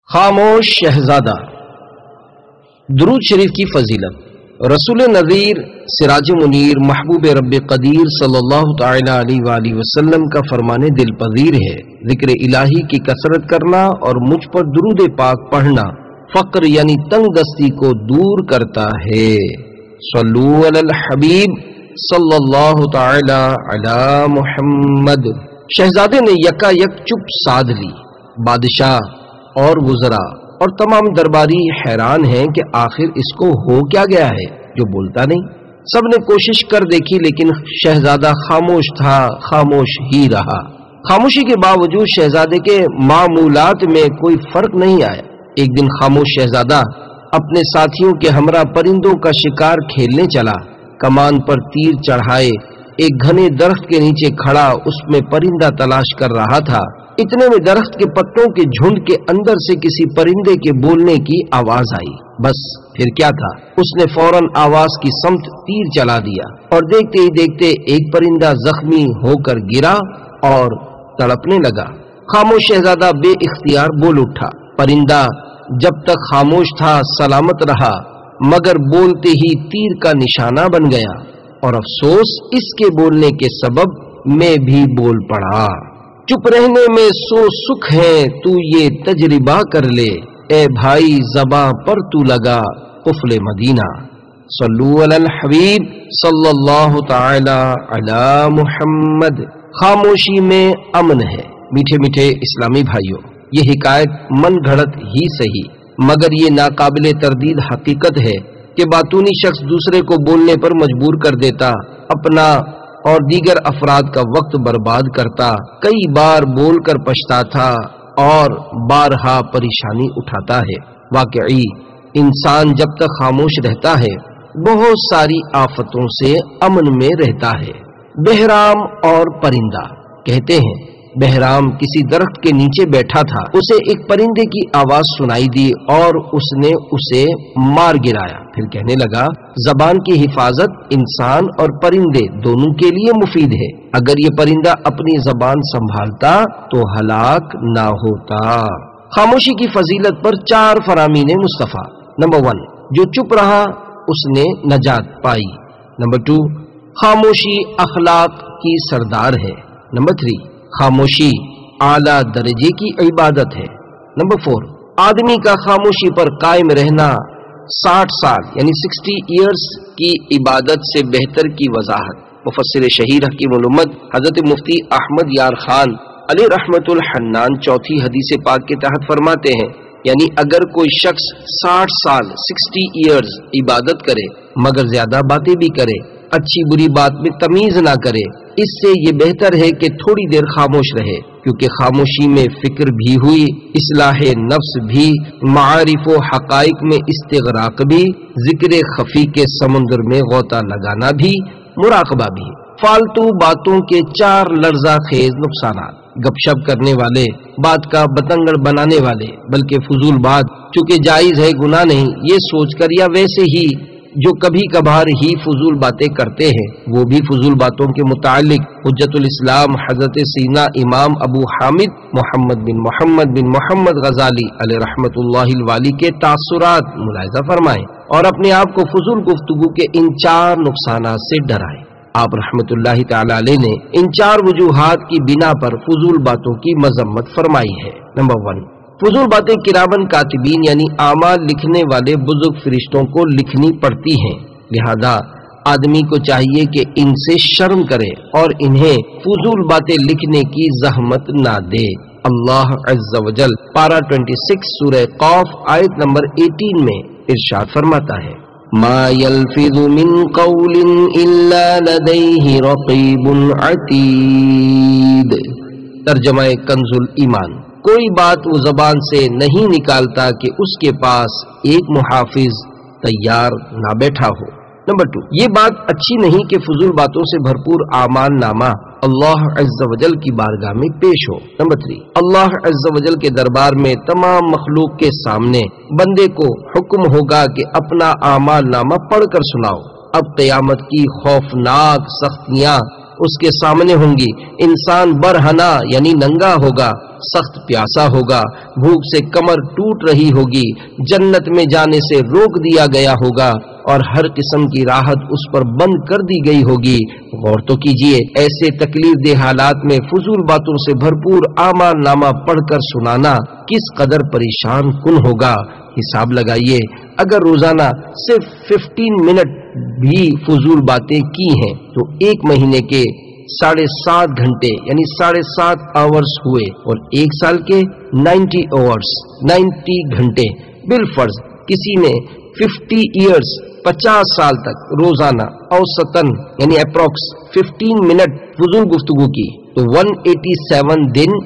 خاموش شہزادہ۔ درود شریف کی فضیلت۔ رسول نذیر، سراج منیر، محبوب رب قدیر صلی اللہ تعالی علیہ وآلہ وسلم کا فرمان دل پذیر ہے ذکر الہی کی کثرت کرنا اور مجھ پر درود پاک پڑھنا فقر یعنی تنگ دستی کو دور کرتا ہے۔ صلو علی الحبیب صلی اللہ تعالی علی محمد۔ شہزادے نے یکا یک چپ سادھ لی۔ بادشاہ اور وزراء اور تمام درباری حیران ہیں کہ آخر اس کو ہو کیا گیا ہے جو بولتا نہیں۔ سب نے کوشش کر دیکھی لیکن شہزادہ خاموش تھا، خاموش ہی رہا۔ خاموشی کے باوجود شہزادے کے معمولات میں کوئی فرق نہیں آیا۔ ایک دن خاموش شہزادہ اپنے ساتھیوں کے ہمراہ پرندوں کا شکار کھیلنے چلا۔ کمان پر تیر چڑھائے ایک گھنے درخت کے نیچے کھڑا اس میں پرندہ تلاش کر رہا تھا۔ اتنے میں درخت کے پتوں کے جھنڈ کے اندر سے کسی پرندے کے بولنے کی آواز آئی۔ بس پھر کیا تھا، اس نے فوراً آواز کی سمت تیر چلا دیا اور دیکھتے ہی دیکھتے ایک پرندہ زخمی ہو کر گرا اور تڑپنے لگا۔ خاموش شہزادہ بے اختیار بول اٹھا۔ پرندہ جب تک خاموش تھا سلامت رہا، مگر بولتے ہی تیر کا نشانہ بن گیا، اور افسوس اس کے بولنے کے سبب میں بھی بول پڑا۔ چپ رہنے میں سو سکھ ہے تو یہ تجربہ کر لے، اے بھائی زباں پر تو لگا قفل مدینہ۔ صلو علی الحبیب صلی اللہ تعالی علی محمد۔ خاموشی میں امن ہے۔ میٹھے میٹھے اسلامی بھائیوں، یہ حکایت من گھڑت ہی صحیح، مگر یہ ناقابل تردید حقیقت ہے کہ باتونی شخص دوسرے کو بولنے پر مجبور کر دیتا، اپنا اور دیگر افراد کا وقت برباد کرتا، کئی بار بول کر پچھتاتا اور بارہا پریشانی اٹھاتا ہے۔ واقعی انسان جب تک خاموش رہتا ہے بہت ساری آفتوں سے امن میں رہتا ہے۔ بہرام اور پرندہ۔ کہتے ہیں بہرام کسی درخت کے نیچے بیٹھا تھا، اسے ایک پرندے کی آواز سنائی دی اور اس نے اسے مار گرایا۔ پھر کہنے لگا، زبان کی حفاظت انسان اور پرندے دونوں کے لیے مفید ہے۔ اگر یہ پرندہ اپنی زبان سنبھالتا تو ہلاک نہ ہوتا۔ خاموشی کی فضیلت پر 4 فرامین مصطفیٰ۔ نمبر 1، جو چپ رہا اس نے نجات پائی۔ نمبر 2، خاموشی اخلاق کی سردار ہے۔ نمبر 3، خاموشی اعلیٰ درجے کی عبادت ہے۔ نمبر 4، آدمی کا خاموشی پر قائم رہنا 60 سال یعنی 60 ایئرز کی عبادت سے بہتر کی وضاحت۔ مفسر شہیر حکیم الامت حضرت مفتی احمد یار خان علیہ رحمت الحنان چوتھی حدیث پاک کے تحت فرماتے ہیں، یعنی اگر کوئی شخص 60 سال 60 ایئرز عبادت کرے مگر زیادہ باتیں بھی کرے، اچھی بری بات میں تمیز نہ کرے، اس سے یہ بہتر ہے کہ تھوڑی دیر خاموش رہے، کیونکہ خاموشی میں فکر بھی ہوئی، اصلاح نفس بھی، معارف و حقائق میں استغراق بھی، ذکر خفی کے سمندر میں غوطہ لگانا بھی، مراقبہ بھی۔ فالتو باتوں کے 4 لرزہ خیز نقصانات۔ گپ شپ کرنے والے، بات کا بتنگڑ بنانے والے، بلکہ فضول بات چونکہ جائز ہے گناہ نہیں یہ سوچ کر، یا ویسے ہی جو کبھی کبھار ہی فضول باتیں کرتے ہیں وہ بھی فضول باتوں کے متعلق حجت الاسلام حضرت سینا امام ابو حامد محمد بن محمد غزالی علیہ رحمت اللہ الوالی کے تاثرات ملاحظہ فرمائیں اور اپنے آپ کو فضول گفتگو کے ان 4 نقصانات سے ڈرائیں۔ آپ رحمت اللہ تعالی علیہ نے ان 4 وجوہات کی بنا پر فضول باتوں کی مذمت فرمائی ہے۔ نمبر 1، فضول باتیں کرامن کاتبین یعنی اعمال لکھنے والے بزرگ فرشتوں کو لکھنی پڑتی ہیں، لہذا آدمی کو چاہیے کہ ان سے شرم کرے اور انہیں فضول باتیں لکھنے کی زحمت نہ دے۔ اللہ عز و جل پارہ 26 سورہ قاف آیت نمبر 18 میں ارشاد فرماتا ہے، ما يلفظ من قول الا لديه رقیب عتید۔ ترجمہ کنز الایمان، کوئی بات وہ زبان سے نہیں نکالتا کہ اس کے پاس ایک محافظ تیار نہ بیٹھا ہو۔ نمبر 2، یہ بات اچھی نہیں کہ فضول باتوں سے بھرپور اعمال نامہ اللہ عز و جل کی بارگاہ میں پیش ہو۔ نمبر 3، اللہ عز و جل کے دربار میں تمام مخلوق کے سامنے بندے کو حکم ہوگا کہ اپنا اعمال نامہ پڑھ کر سناؤ۔ اب قیامت کی خوفناک سختیاں اس کے سامنے ہوں گی، انسان برہنا یعنی ننگا ہوگا، سخت پیاسا ہوگا، بھوک سے کمر ٹوٹ رہی ہوگی، جنت میں جانے سے روک دیا گیا ہوگا اور ہر قسم کی راحت اس پر بند کر دی گئی ہوگی۔ غور تو کیجئے، ایسے تکلیف دہ حالات میں فضول باتوں سے بھرپور اعمال نامہ پڑھ کر سنانا کس قدر پریشان کن ہوگا۔ حساب لگائیے، اگر روزانہ صرف 15 منٹ بھی فضول باتیں کی ہیں تو ایک مہینے کے 7.5 گھنٹے یعنی 7.5 آورز ہوئے، اور ایک سال کے 90 آورز 90 گھنٹے۔ بالفرض کسی نے 50 ایئرز 50 سال تک روزانہ اوسطاً یعنی اپروکس 15 منٹ فضول گفتگو کی تو 187 دن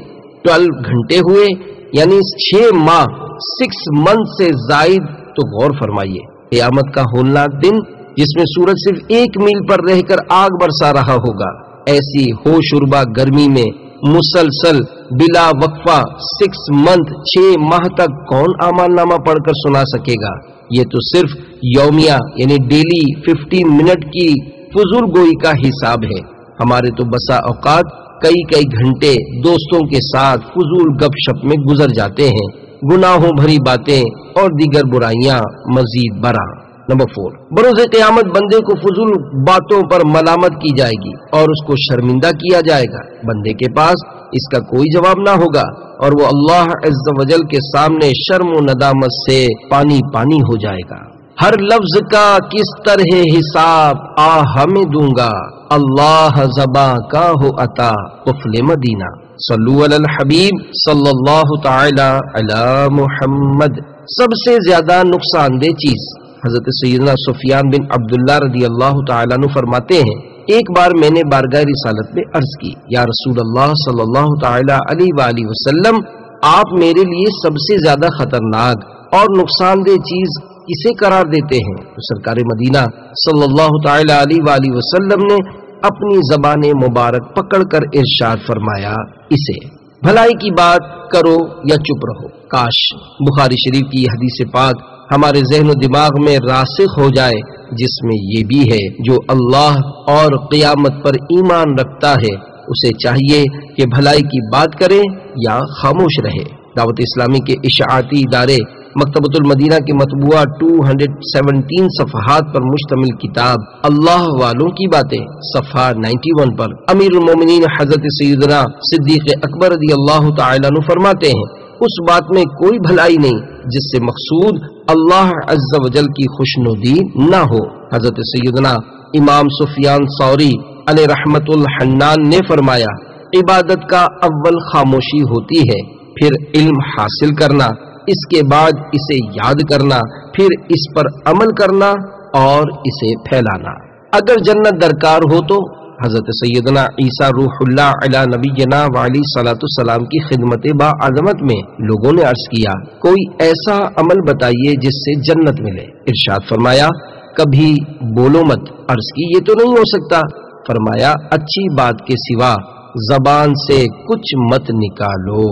12 گھنٹے ہوئے، یعنی 6 ماہ 6 منتھ سے زائد۔ تو غور فرمائیے، قیامت کا ہولناک دن جس میں سورج صرف 1 میل پر رہ کر آگ برسا رہا ہوگا، ایسی ہوشربا گرمی میں مسلسل بلا وقفہ 6 منتھ 6 ماہ تک کون اعمال نامہ پڑھ کر سنا سکے گا؟ یہ تو صرف یومیہ یعنی ڈیلی 15 منٹ کی فضول گوئی کا حساب ہے۔ ہمارے تو بسا اوقات کئی گھنٹے دوستوں کے ساتھ فضول گپ شپ میں گزر جاتے ہیں، گناہوں بھری باتیں اور دیگر برائیاں مزید برآں۔ نمبر 4، بروز قیامت بندے کو فضول باتوں پر ملامت کی جائے گی اور اس کو شرمندہ کیا جائے گا۔ بندے کے پاس اس کا کوئی جواب نہ ہوگا اور وہ اللہ عز و جل کے سامنے شرم و ندامت سے پانی پانی ہو جائے گا۔ ہر لفظ کا کس طرح حساب ہمیں دوں گا، اللہ زباں کا ہو عطا قفل مدینہ۔ صلو علی الحبیب صلی اللہ تعالی علی محمد۔ سب سے زیادہ نقصان دہ چیز، حضرت سیدنا سفیان بن عبداللہ رضی اللہ تعالیٰ عنہ فرماتے ہیں، ایک بار میں نے بارگاہ رسالت میں عرض کی، یا رسول اللہ صلی اللہ تعالی علیہ وآلہ وسلم، آپ میرے لیے سب سے زیادہ خطرناک اور نقصان دہ چیز کسے قرار دیتے ہیں؟ تو سرکار مدینہ صلی اللہ تعالی علیہ وآلہ وسلم نے اپنی زبان مبارک پکڑ کر ارشاد فرمایا، اسے بھلائی کی بات کرو یا چپ رہو۔ کاش بخاری شریف کی یہ حدیث پاک ہمارے ذہن و دماغ میں راسخ ہو جائے، جس میں یہ بھی ہے جو اللہ اور قیامت پر ایمان رکھتا ہے اسے چاہیے کہ بھلائی کی بات کرے یا خاموش رہے۔ دعوت اسلامی کے اشاعتی ادارے مکتبۃ المدینہ کے مطبوعہ 217 صفحات پر مشتمل کتاب اللہ والوں کی باتیں صفحہ 91 پر امیر المومنین حضرت سیدنا صدیق اکبر رضی اللہ تعالیٰ عنہ فرماتے ہیں، اس بات میں کوئی بھلائی نہیں جس سے مقصود اللہ عز و جل کی خوشنودی نہ ہو۔ حضرت سیدنا امام سفیان ثوری علیہ رحمت الحنان نے فرمایا، عبادت کا اول خاموشی ہوتی ہے، پھر علم حاصل کرنا، اس کے بعد اسے یاد کرنا، پھر اس پر عمل کرنا اور اسے پھیلانا۔ اگر جنت درکار ہو تو حضرت سیدنا عیسیٰ روح اللہ علی نبینا وعلی صلاۃ السلام کی خدمت با عظمت میں لوگوں نے عرض کیا، کوئی ایسا عمل بتائیے جس سے جنت ملے۔ ارشاد فرمایا، کبھی بولو مت۔ عرض کی، یہ تو نہیں ہو سکتا۔ فرمایا، اچھی بات کے سوا زبان سے کچھ مت نکالو۔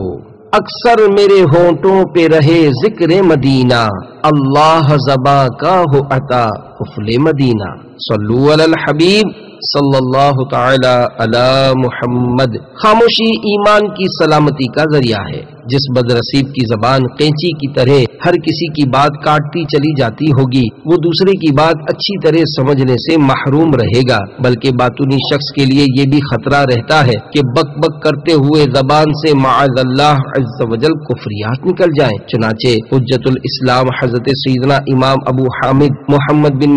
اکثر میرے ہونٹوں پہ رہے ذکر مدینہ، اللہ زباں کا ہو عطا قفل مدینہ۔ صلو علی الحبیب صلی اللہ تعالی علی محمد۔ خاموشی ایمان کی سلامتی کا ذریعہ ہے۔ جس بدنصیب کی زبان قینچی کی طرح ہر کسی کی بات کاٹتی چلی جاتی ہوگی، وہ دوسرے کی بات اچھی طرح سمجھنے سے محروم رہے گا، بلکہ باطنی شخص کے لیے یہ بھی خطرہ رہتا ہے کہ بک بک کرتے ہوئے زبان سے معاذ اللہ عز و جل کفریات نکل جائیں۔ چنانچہ حجت الاسلام حضرت سیدنا امام ابو حامد محمد بن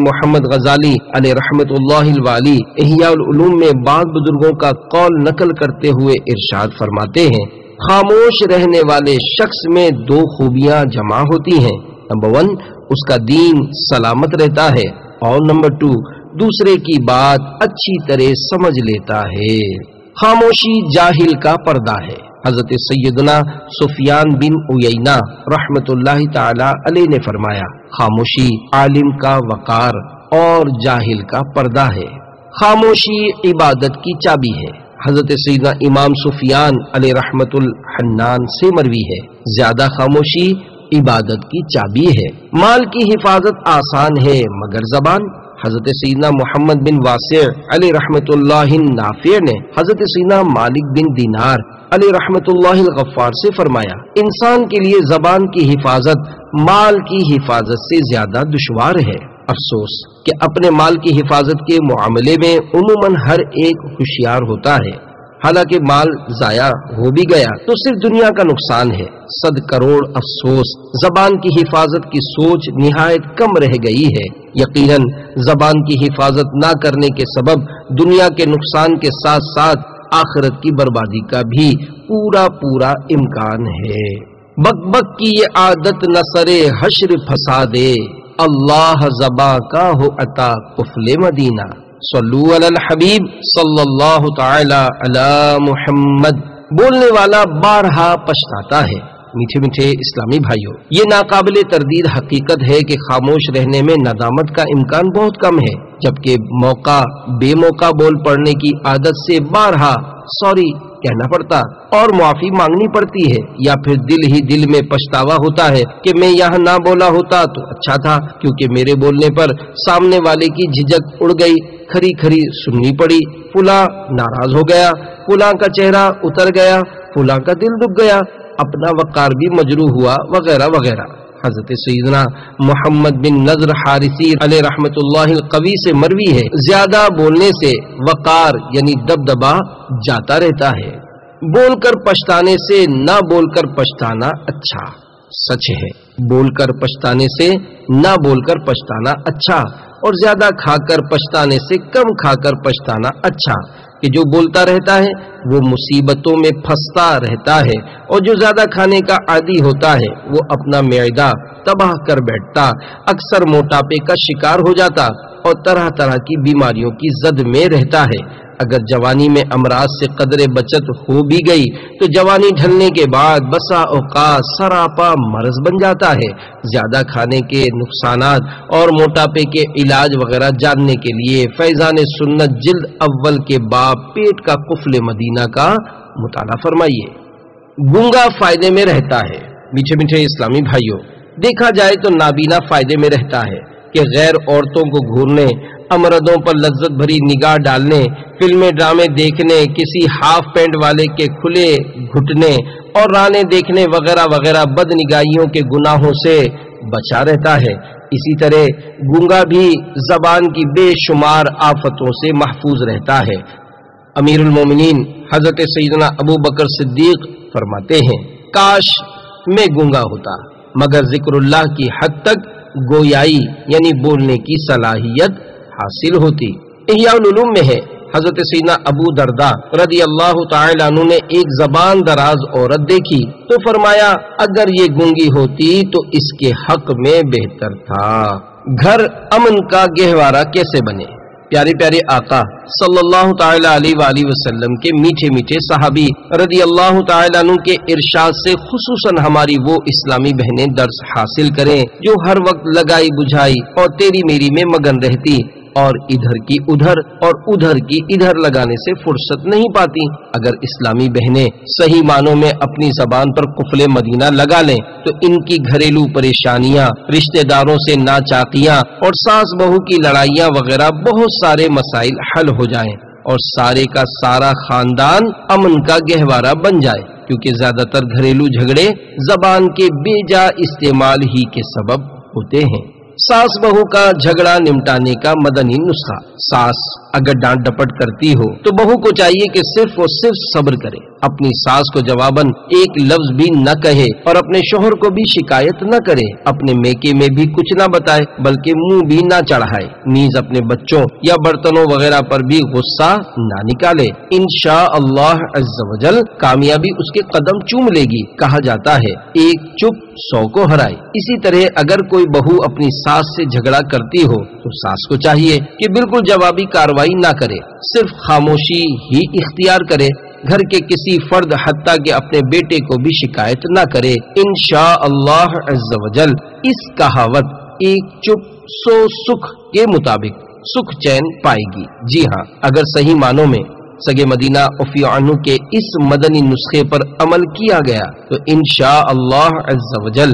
محمد غزالی علیہ رحمت اللہ الوالی احیاء العلوم میں بعض بزرگوں کا قول نقل کرتے ہوئے ارشاد فرماتے ہیں، خاموش رہنے والے شخص میں دو خوبیاں جمع ہوتی ہیں، نمبر 1 اس کا دین سلامت رہتا ہے، اور نمبر 2 دوسرے کی بات اچھی طرح سمجھ لیتا ہے۔ خاموشی جاہل کا پردہ ہے۔ حضرت سیدنا سفیان بن عیینہ رحمت اللہ تعالی علیہ نے فرمایا، خاموشی عالم کا وقار اور جاہل کا پردہ ہے۔ خاموشی عبادت کی چابی ہے۔ حضرت سیدنا امام سفیان علیہ رحمت الحنان سے مروی ہے، زیادہ خاموشی عبادت کی چابی ہے۔ مال کی حفاظت آسان ہے مگر زبان۔ حضرت سیدنا محمد بن واسع علیہ رحمت اللہ نافع نے حضرت سیدنا مالک بن دینار علیہ رحمت اللہ الغفار سے فرمایا، انسان کے لیے زبان کی حفاظت مال کی حفاظت سے زیادہ دشوار ہے۔ افسوس کہ اپنے مال کی حفاظت کے معاملے میں عموماً ہر ایک ہوشیار ہوتا ہے، حالانکہ مال ضائع ہو بھی گیا تو صرف دنیا کا نقصان ہے۔ 100 کروڑ افسوس، زبان کی حفاظت کی سوچ نہایت کم رہ گئی ہے۔ یقیناً زبان کی حفاظت نہ کرنے کے سبب دنیا کے نقصان کے ساتھ ساتھ آخرت کی بربادی کا بھی پورا امکان ہے۔ بک بک کی یہ عادت نصر حشر پھنسا دے، اللہ زباں کا ہو عطا قفل مدینہ۔ صلو علی الحبیب صلی اللہ تعالی علی محمد۔ بولنے والا بارہا پچھتاتا ہے۔ میٹھے میٹھے اسلامی بھائیوں، یہ ناقابل تردید حقیقت ہے کہ خاموش رہنے میں ندامت کا امکان بہت کم ہے، جبکہ بے موقع بول پڑنے کی عادت سے بارہا سوری کہنا پڑتا اور معافی مانگنی پڑتی ہے، یا پھر دل ہی دل میں پچھتاوا ہوتا ہے کہ میں یہاں نہ بولا ہوتا تو اچھا تھا، کیونکہ میرے بولنے پر سامنے والے کی جھجک اڑ گئی، کھری کھری سننی پڑی، فلاں ناراض ہو گیا، فلاں کا چہرہ اتر گیا، فلاں کا دل دب گیا، اپنا وقار بھی مجروح ہوا، وغیرہ وغیرہ۔ حضرت سیدنا محمد بن نضر حارثی علیہ رحمت اللہ القوی سے مروی ہے، زیادہ بولنے سے وقار یعنی دبدبا جاتا رہتا ہے۔ بول کر پچھتانے سے نہ بول کر پچھتانا اچھا۔ سچ ہے، بول کر پچھتانے سے نہ بول کر پچھتانا اچھا، اور زیادہ کھا کر پچھتانے سے کم کھا کر پچھتانا اچھا، کہ جو بولتا رہتا ہے وہ مصیبتوں میں پھنستا رہتا ہے، اور جو زیادہ کھانے کا عادی ہوتا ہے وہ اپنا معدہ تباہ کر بیٹھتا، اکثر موٹاپے کا شکار ہو جاتا اور طرح طرح کی بیماریوں کی زد میں رہتا ہے۔ اگر جوانی میں امراض سے قدر بچت ہو بھی گئی تو جوانی ڈھلنے کے بعد بسا اوقات سراپا مرض بن جاتا ہے۔ زیادہ کھانے کے نقصانات اور موٹاپے کے علاج وغیرہ جاننے کے لیے فیضان سنت جلد اول کے باب پیٹ کا قفل مدینہ کا مطالعہ فرمائیے۔ گونگا فائدے میں رہتا ہے۔ میٹھے میٹھے اسلامی بھائیوں، دیکھا جائے تو نابینا فائدے میں رہتا ہے کہ غیر عورتوں کو گھورنے، امردوں پر لذت بھری نگاہ ڈالنے، فلمیں ڈرامے دیکھنے، کسی ہاف پینٹ والے کے کھلے گھٹنے اور رانے دیکھنے وغیرہ وغیرہ بد نگاہیوں کے گناہوں سے بچا رہتا ہے۔ اسی طرح گونگا بھی زبان کی بے شمار آفتوں سے محفوظ رہتا ہے۔ امیر المومنین حضرت سیدنا ابو بکر صدیق فرماتے ہیں، کاش میں گونگا ہوتا مگر ذکر اللہ کی حد تک گویائی یعنی بولنے کی صلاحیت حاصل ہوتی۔ احیاء العلوم میں ہے، حضرت سیدنا ابو درداء رضی اللہ تعالی عنہ نے ایک زبان دراز عورت دیکھی تو فرمایا اگر یہ گونگی ہوتی تو اس کے حق میں بہتر تھا۔ گھر امن کا گہوارہ کیسے بنے؟ پیارے پیارے آقا صلی اللہ تعالی علیہ وآلہ وسلم کے میٹھے میٹھے صحابی رضی اللہ تعالی عنہ کے ارشاد سے خصوصاً ہماری وہ اسلامی بہنیں درس حاصل کریں جو ہر وقت لگائی بجھائی اور تیری میری میں مگن رہتی اور ادھر کی ادھر اور ادھر کی ادھر لگانے سے فرصت نہیں پاتی۔ اگر اسلامی بہنیں صحیح معنوں میں اپنی زبان پر قفل مدینہ لگا لیں تو ان کی گھریلو پریشانیاں، رشتہ داروں سے ناچاکیاں اور ساس بہو کی لڑائیاں وغیرہ بہت سارے مسائل حل ہو جائیں اور سارے کا سارا خاندان امن کا گہوارہ بن جائے، کیونکہ زیادہ تر گھریلو جھگڑے زبان کے بے جا استعمال ہی کے سبب ہوتے ہیں۔ ساس بہو کا جھگڑا نمٹانے کا مدنی نسخہ۔ ساس اگر ڈانٹ ڈپٹ کرتی ہو تو بہو کو چاہیے کہ صرف اور صرف صبر کرے، اپنی ساس کو جواباً ایک لفظ بھی نہ کہے اور اپنے شوہر کو بھی شکایت نہ کرے، اپنے میکے میں بھی کچھ نہ بتائے بلکہ منہ بھی نہ چڑھائے، نیز اپنے بچوں یا برتنوں وغیرہ پر بھی غصہ نہ نکالے۔ انشاءاللہ عز و جل کامیابی اس کے قدم چوم لے گی۔ کہا جاتا ہے ایک چپ 100 کو ہرائے۔ اسی طرح اگر کوئی بہو اپنی ساس سے جھگڑا کرتی ہو تو ساس کو چاہیے کہ بالکل جوابی کارروائی نہ کرے، صرف خاموشی ہی اختیار کرے، گھر کے کسی فرد حتیٰ کہ اپنے بیٹے کو بھی شکایت نہ کرے۔ انشاءاللہ عز و جل اس کہاوت ایک چپ 100 سکھ کے مطابق سکھ چین پائے گی۔ جی ہاں، اگر صحیح معنوں میں سگے مدینہ عفی عنہ کے اس مدنی نسخے پر عمل کیا گیا تو انشاءاللہ عز و جل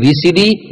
VCD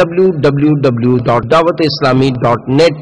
www.dawatislami.net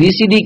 VCD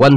1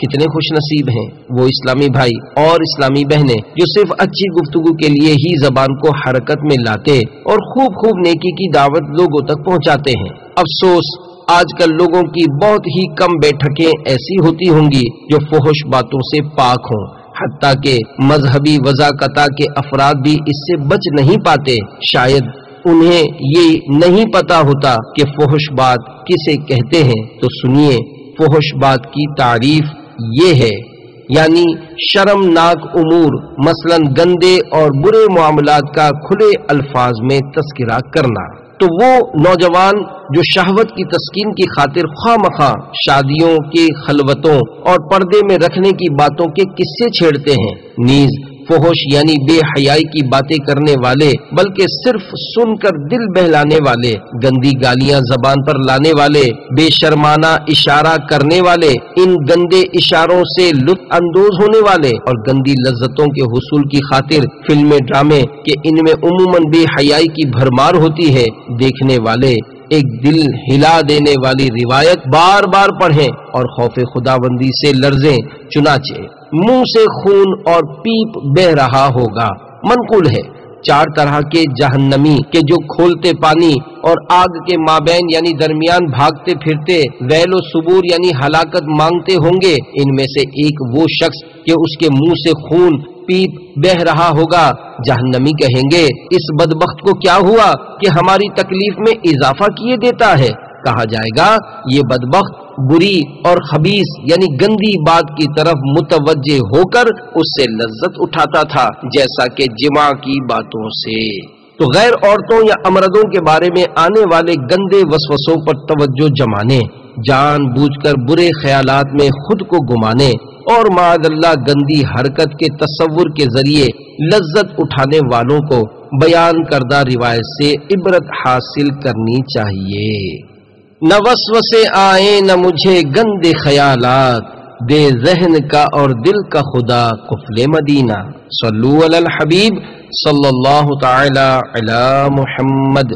کتنے خوش نصیب ہیں وہ اسلامی بھائی اور اسلامی بہنیں جو صرف اچھی گفتگو کے لیے ہی زبان کو حرکت میں لاتے اور خوب نیکی کی دعوت لوگوں تک پہنچاتے ہیں۔ افسوس آج کل لوگوں کی بہت ہی کم بیٹھکیں ایسی ہوتی ہوں گی جو فحش باتوں سے پاک ہوں، حتیٰ کہ مذہبی وضاقتہ کے افراد بھی اس سے بچ نہیں پاتے۔ شاید انہیں یہ نہیں پتا ہوتا کہ فحش بات کسے کہتے ہیں، تو سنیے فحش بات کی تعریف یہ ہے، یعنی شرمناک امور مثلا گندے اور برے معاملات کا کھلے الفاظ میں تذکرہ کرنا۔ تو وہ نوجوان جو شہوت کی تسکین کی خاطر خواہ مخواہ شادیوں کی خلوتوں اور پردے میں رکھنے کی باتوں کے قصے چھیڑتے ہیں، نیز فحش یعنی بے حیائی کی باتیں کرنے والے، بلکہ صرف سن کر دل بہلانے والے، گندی گالیاں زبان پر لانے والے، بے شرمانہ اشارہ کرنے والے، ان گندے اشاروں سے لطف اندوز ہونے والے اور گندی لذتوں کے حصول کی خاطر فلمیں ڈرامے کہ ان میں عموماً بے حیائی کی بھرمار ہوتی ہے، دیکھنے والے ایک دل ہلا دینے والی روایت بار بار پڑھیں اور خوف خداوندی سے لرزیں، چنانچہ منہ سے خون اور پیپ بہ رہا ہوگا۔ منقول ہے 4 طرح کے جہنمی کہ جو کھولتے پانی اور آگ کے مابین یعنی درمیان بھاگتے پھرتے ویل و صبور یعنی ہلاکت مانگتے ہوں گے، ان میں سے ایک وہ شخص کہ اس کے منہ سے خون پیپ بہ رہا ہوگا۔ جہنمی کہیں گے اس بدبخت کو کیا ہوا کہ ہماری تکلیف میں اضافہ کیے دیتا ہے؟ کہا جائے گا یہ بدبخت بری اور خبیث یعنی گندی بات کی طرف متوجہ ہو کر اس سے لذت اٹھاتا تھا، جیسا کہ جماع کی باتوں سے۔ تو غیر عورتوں یا امردوں کے بارے میں آنے والے گندے وسوسوں پر توجہ جمانے، جان بوجھ کر برے خیالات میں خود کو گمانے اور معاذ اللہ گندی حرکت کے تصور کے ذریعے لذت اٹھانے والوں کو بیان کردہ روایت سے عبرت حاصل کرنی چاہیے۔ نہ وسوسے آئیں نہ مجھے گندے خیالات، دے ذہن کا اور دل کا خدا قفل مدینہ۔ صلو علی الحبیب صلی اللہ تعالی علی محمد۔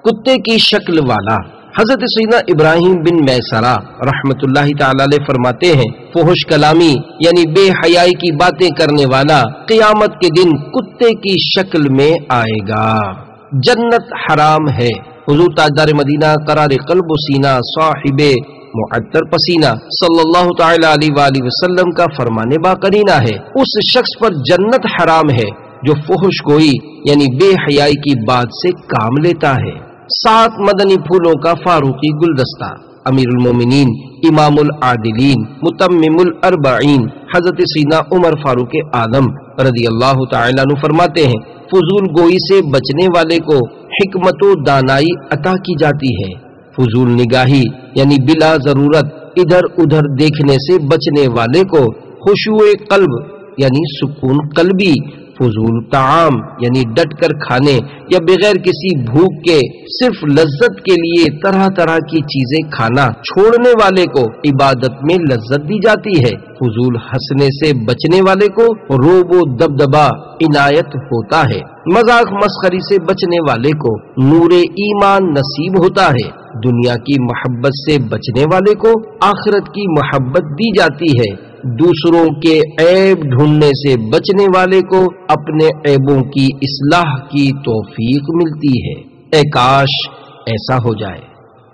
کتے کی شکل والا حضرت سیدنا ابراہیم بن میسرہ رحمت اللہ تعالی علیہ فرماتے ہیں فحش کلامی یعنی بے حیائی کی باتیں کرنے والا قیامت کے دن کتے کی شکل میں آئے گا۔ جنت حرام ہے۔ حضور تاجدار مدینہ قرار قلب و سینہ صاحب معطر پسینہ صلی اللہ تعالی علیہ وآلہ وسلم کا فرمان باقرینہ ہے، اس شخص پر جنت حرام ہے جو فحش گوئی یعنی بے حیائی کی بات سے کام لیتا ہے۔ 7 مدنی پھولوں کا فاروقی گلدستہ۔ امیر المومنین امام العادلین متمم الاربعین حضرت سیدنا عمر فاروق اعظم رضی اللہ تعالیٰ عنہ فرماتے ہیں فضول گوئی سے بچنے والے کو حکمت و دانائی عطا کی جاتی ہے۔ فضول نگاہی یعنی بلا ضرورت ادھر ادھر دیکھنے سے بچنے والے کو خشوع قلب یعنی سکون قلبی، فضول طعام یعنی ڈٹ کر کھانے یا بغیر کسی بھوک کے صرف لذت کے لیے طرح طرح کی چیزیں کھانا چھوڑنے والے کو عبادت میں لذت دی جاتی ہے۔ فضول ہنسنے سے بچنے والے کو روب و دبدبا عنایت ہوتا ہے۔ مذاق مسخری سے بچنے والے کو نور ایمان نصیب ہوتا ہے۔ دنیا کی محبت سے بچنے والے کو آخرت کی محبت دی جاتی ہے۔ دوسروں کے عیب ڈھونڈنے سے بچنے والے کو اپنے عیبوں کی اصلاح کی توفیق ملتی ہے۔ اے کاش ایسا ہو جائے۔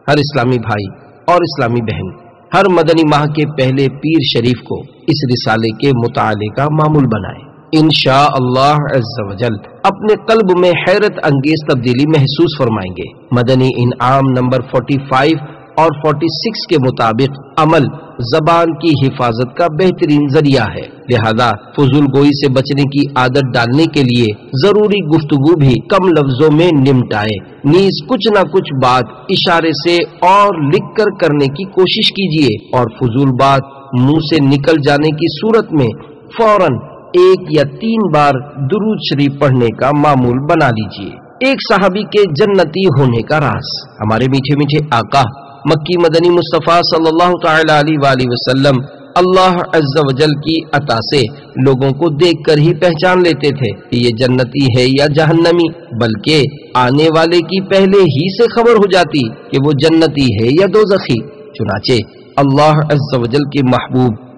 ہر اسلامی بھائی اور اسلامی بہن ہر مدنی ماہ کے پہلے پیر شریف کو اس رسالے کے مطالعے کا معمول بنائے۔ انشاء اللہ عز و جل اپنے قلب میں حیرت انگیز تبدیلی محسوس فرمائیں گے۔ مدنی انعام نمبر 45 اور 46 کے مطابق عمل زبان کی حفاظت کا بہترین ذریعہ ہے، لہذا فضول گوئی سے بچنے کی عادت ڈالنے کے لیے ضروری گفتگو بھی کم لفظوں میں نمٹائے، نیز کچھ نہ کچھ بات اشارے سے اور لکھ کر کرنے کی کوشش کیجیے، اور فضول بات منہ سے نکل جانے کی صورت میں فوراً 1 یا 3 بار درود شریف پڑھنے کا معمول بنا لیجیے۔ ایک صحابی کے جنتی ہونے کا راز۔ ہمارے میٹھے میٹھے آقا مکی مدنی مصطفیٰ صلی اللہ تعالی علیہ وآلہ وسلم اللہ عز و جل کی عطا سے لوگوں کو دیکھ کر ہی پہچان لیتے تھے کہ یہ جنتی ہے یا جہنمی، بلکہ آنے والے کی پہلے ہی سے خبر ہو جاتی کہ وہ جنتی ہے یا دوزخی۔ چنانچہ اللہ عز و جل کے محبوب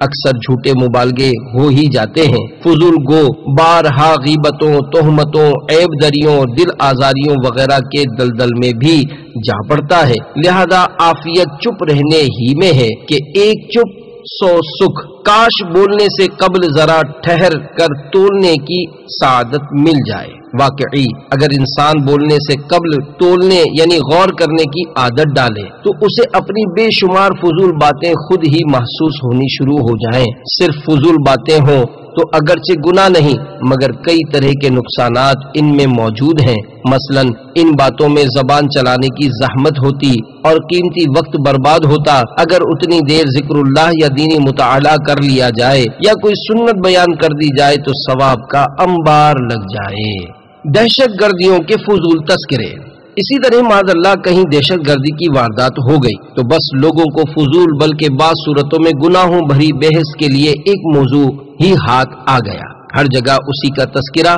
اکثر جھوٹے مبالغے ہو ہی جاتے ہیں، فضول گو بارہا غیبتوں، تہمتوں، عیب دریوں، دل آزاریوں وغیرہ کے دلدل میں بھی جا پڑتا ہے۔ لہذا عافیت چپ رہنے ہی میں ہے کہ ایک چپ سو سکھ، کاش بولنے سے قبل ذرا ٹھہر کر تولنے کی سعادت مل جائے۔ واقعی اگر انسان بولنے سے قبل تولنے یعنی غور کرنے کی عادت ڈالے تو اسے اپنی بے شمار فضول باتیں خود ہی محسوس ہونی شروع ہو جائیں۔ صرف فضول باتیں ہوں تو اگرچہ گناہ نہیں مگر کئی طرح کے نقصانات ان میں موجود ہیں۔ مثلا ان باتوں میں زبان چلانے کی زحمت ہوتی اور قیمتی وقت برباد ہوتا۔ اگر اتنی دیر ذکر اللہ یا دینی مطالعہ کر لیا جائے یا کوئی سنت بیان کر دی جائے تو ثواب کا انبار لگ جائے۔ دہشت گردیوں کے فضول تذکرے۔ اسی طرح معاذ اللہ کہیں دہشت گردی کی واردات ہو گئی تو بس لوگوں کو فضول بلکہ بعض صورتوں میں گناہوں بھری بحث کے لیے ایک موضوع ہی ہاتھ آ گیا۔ ہر جگہ اسی کا تذکرہ،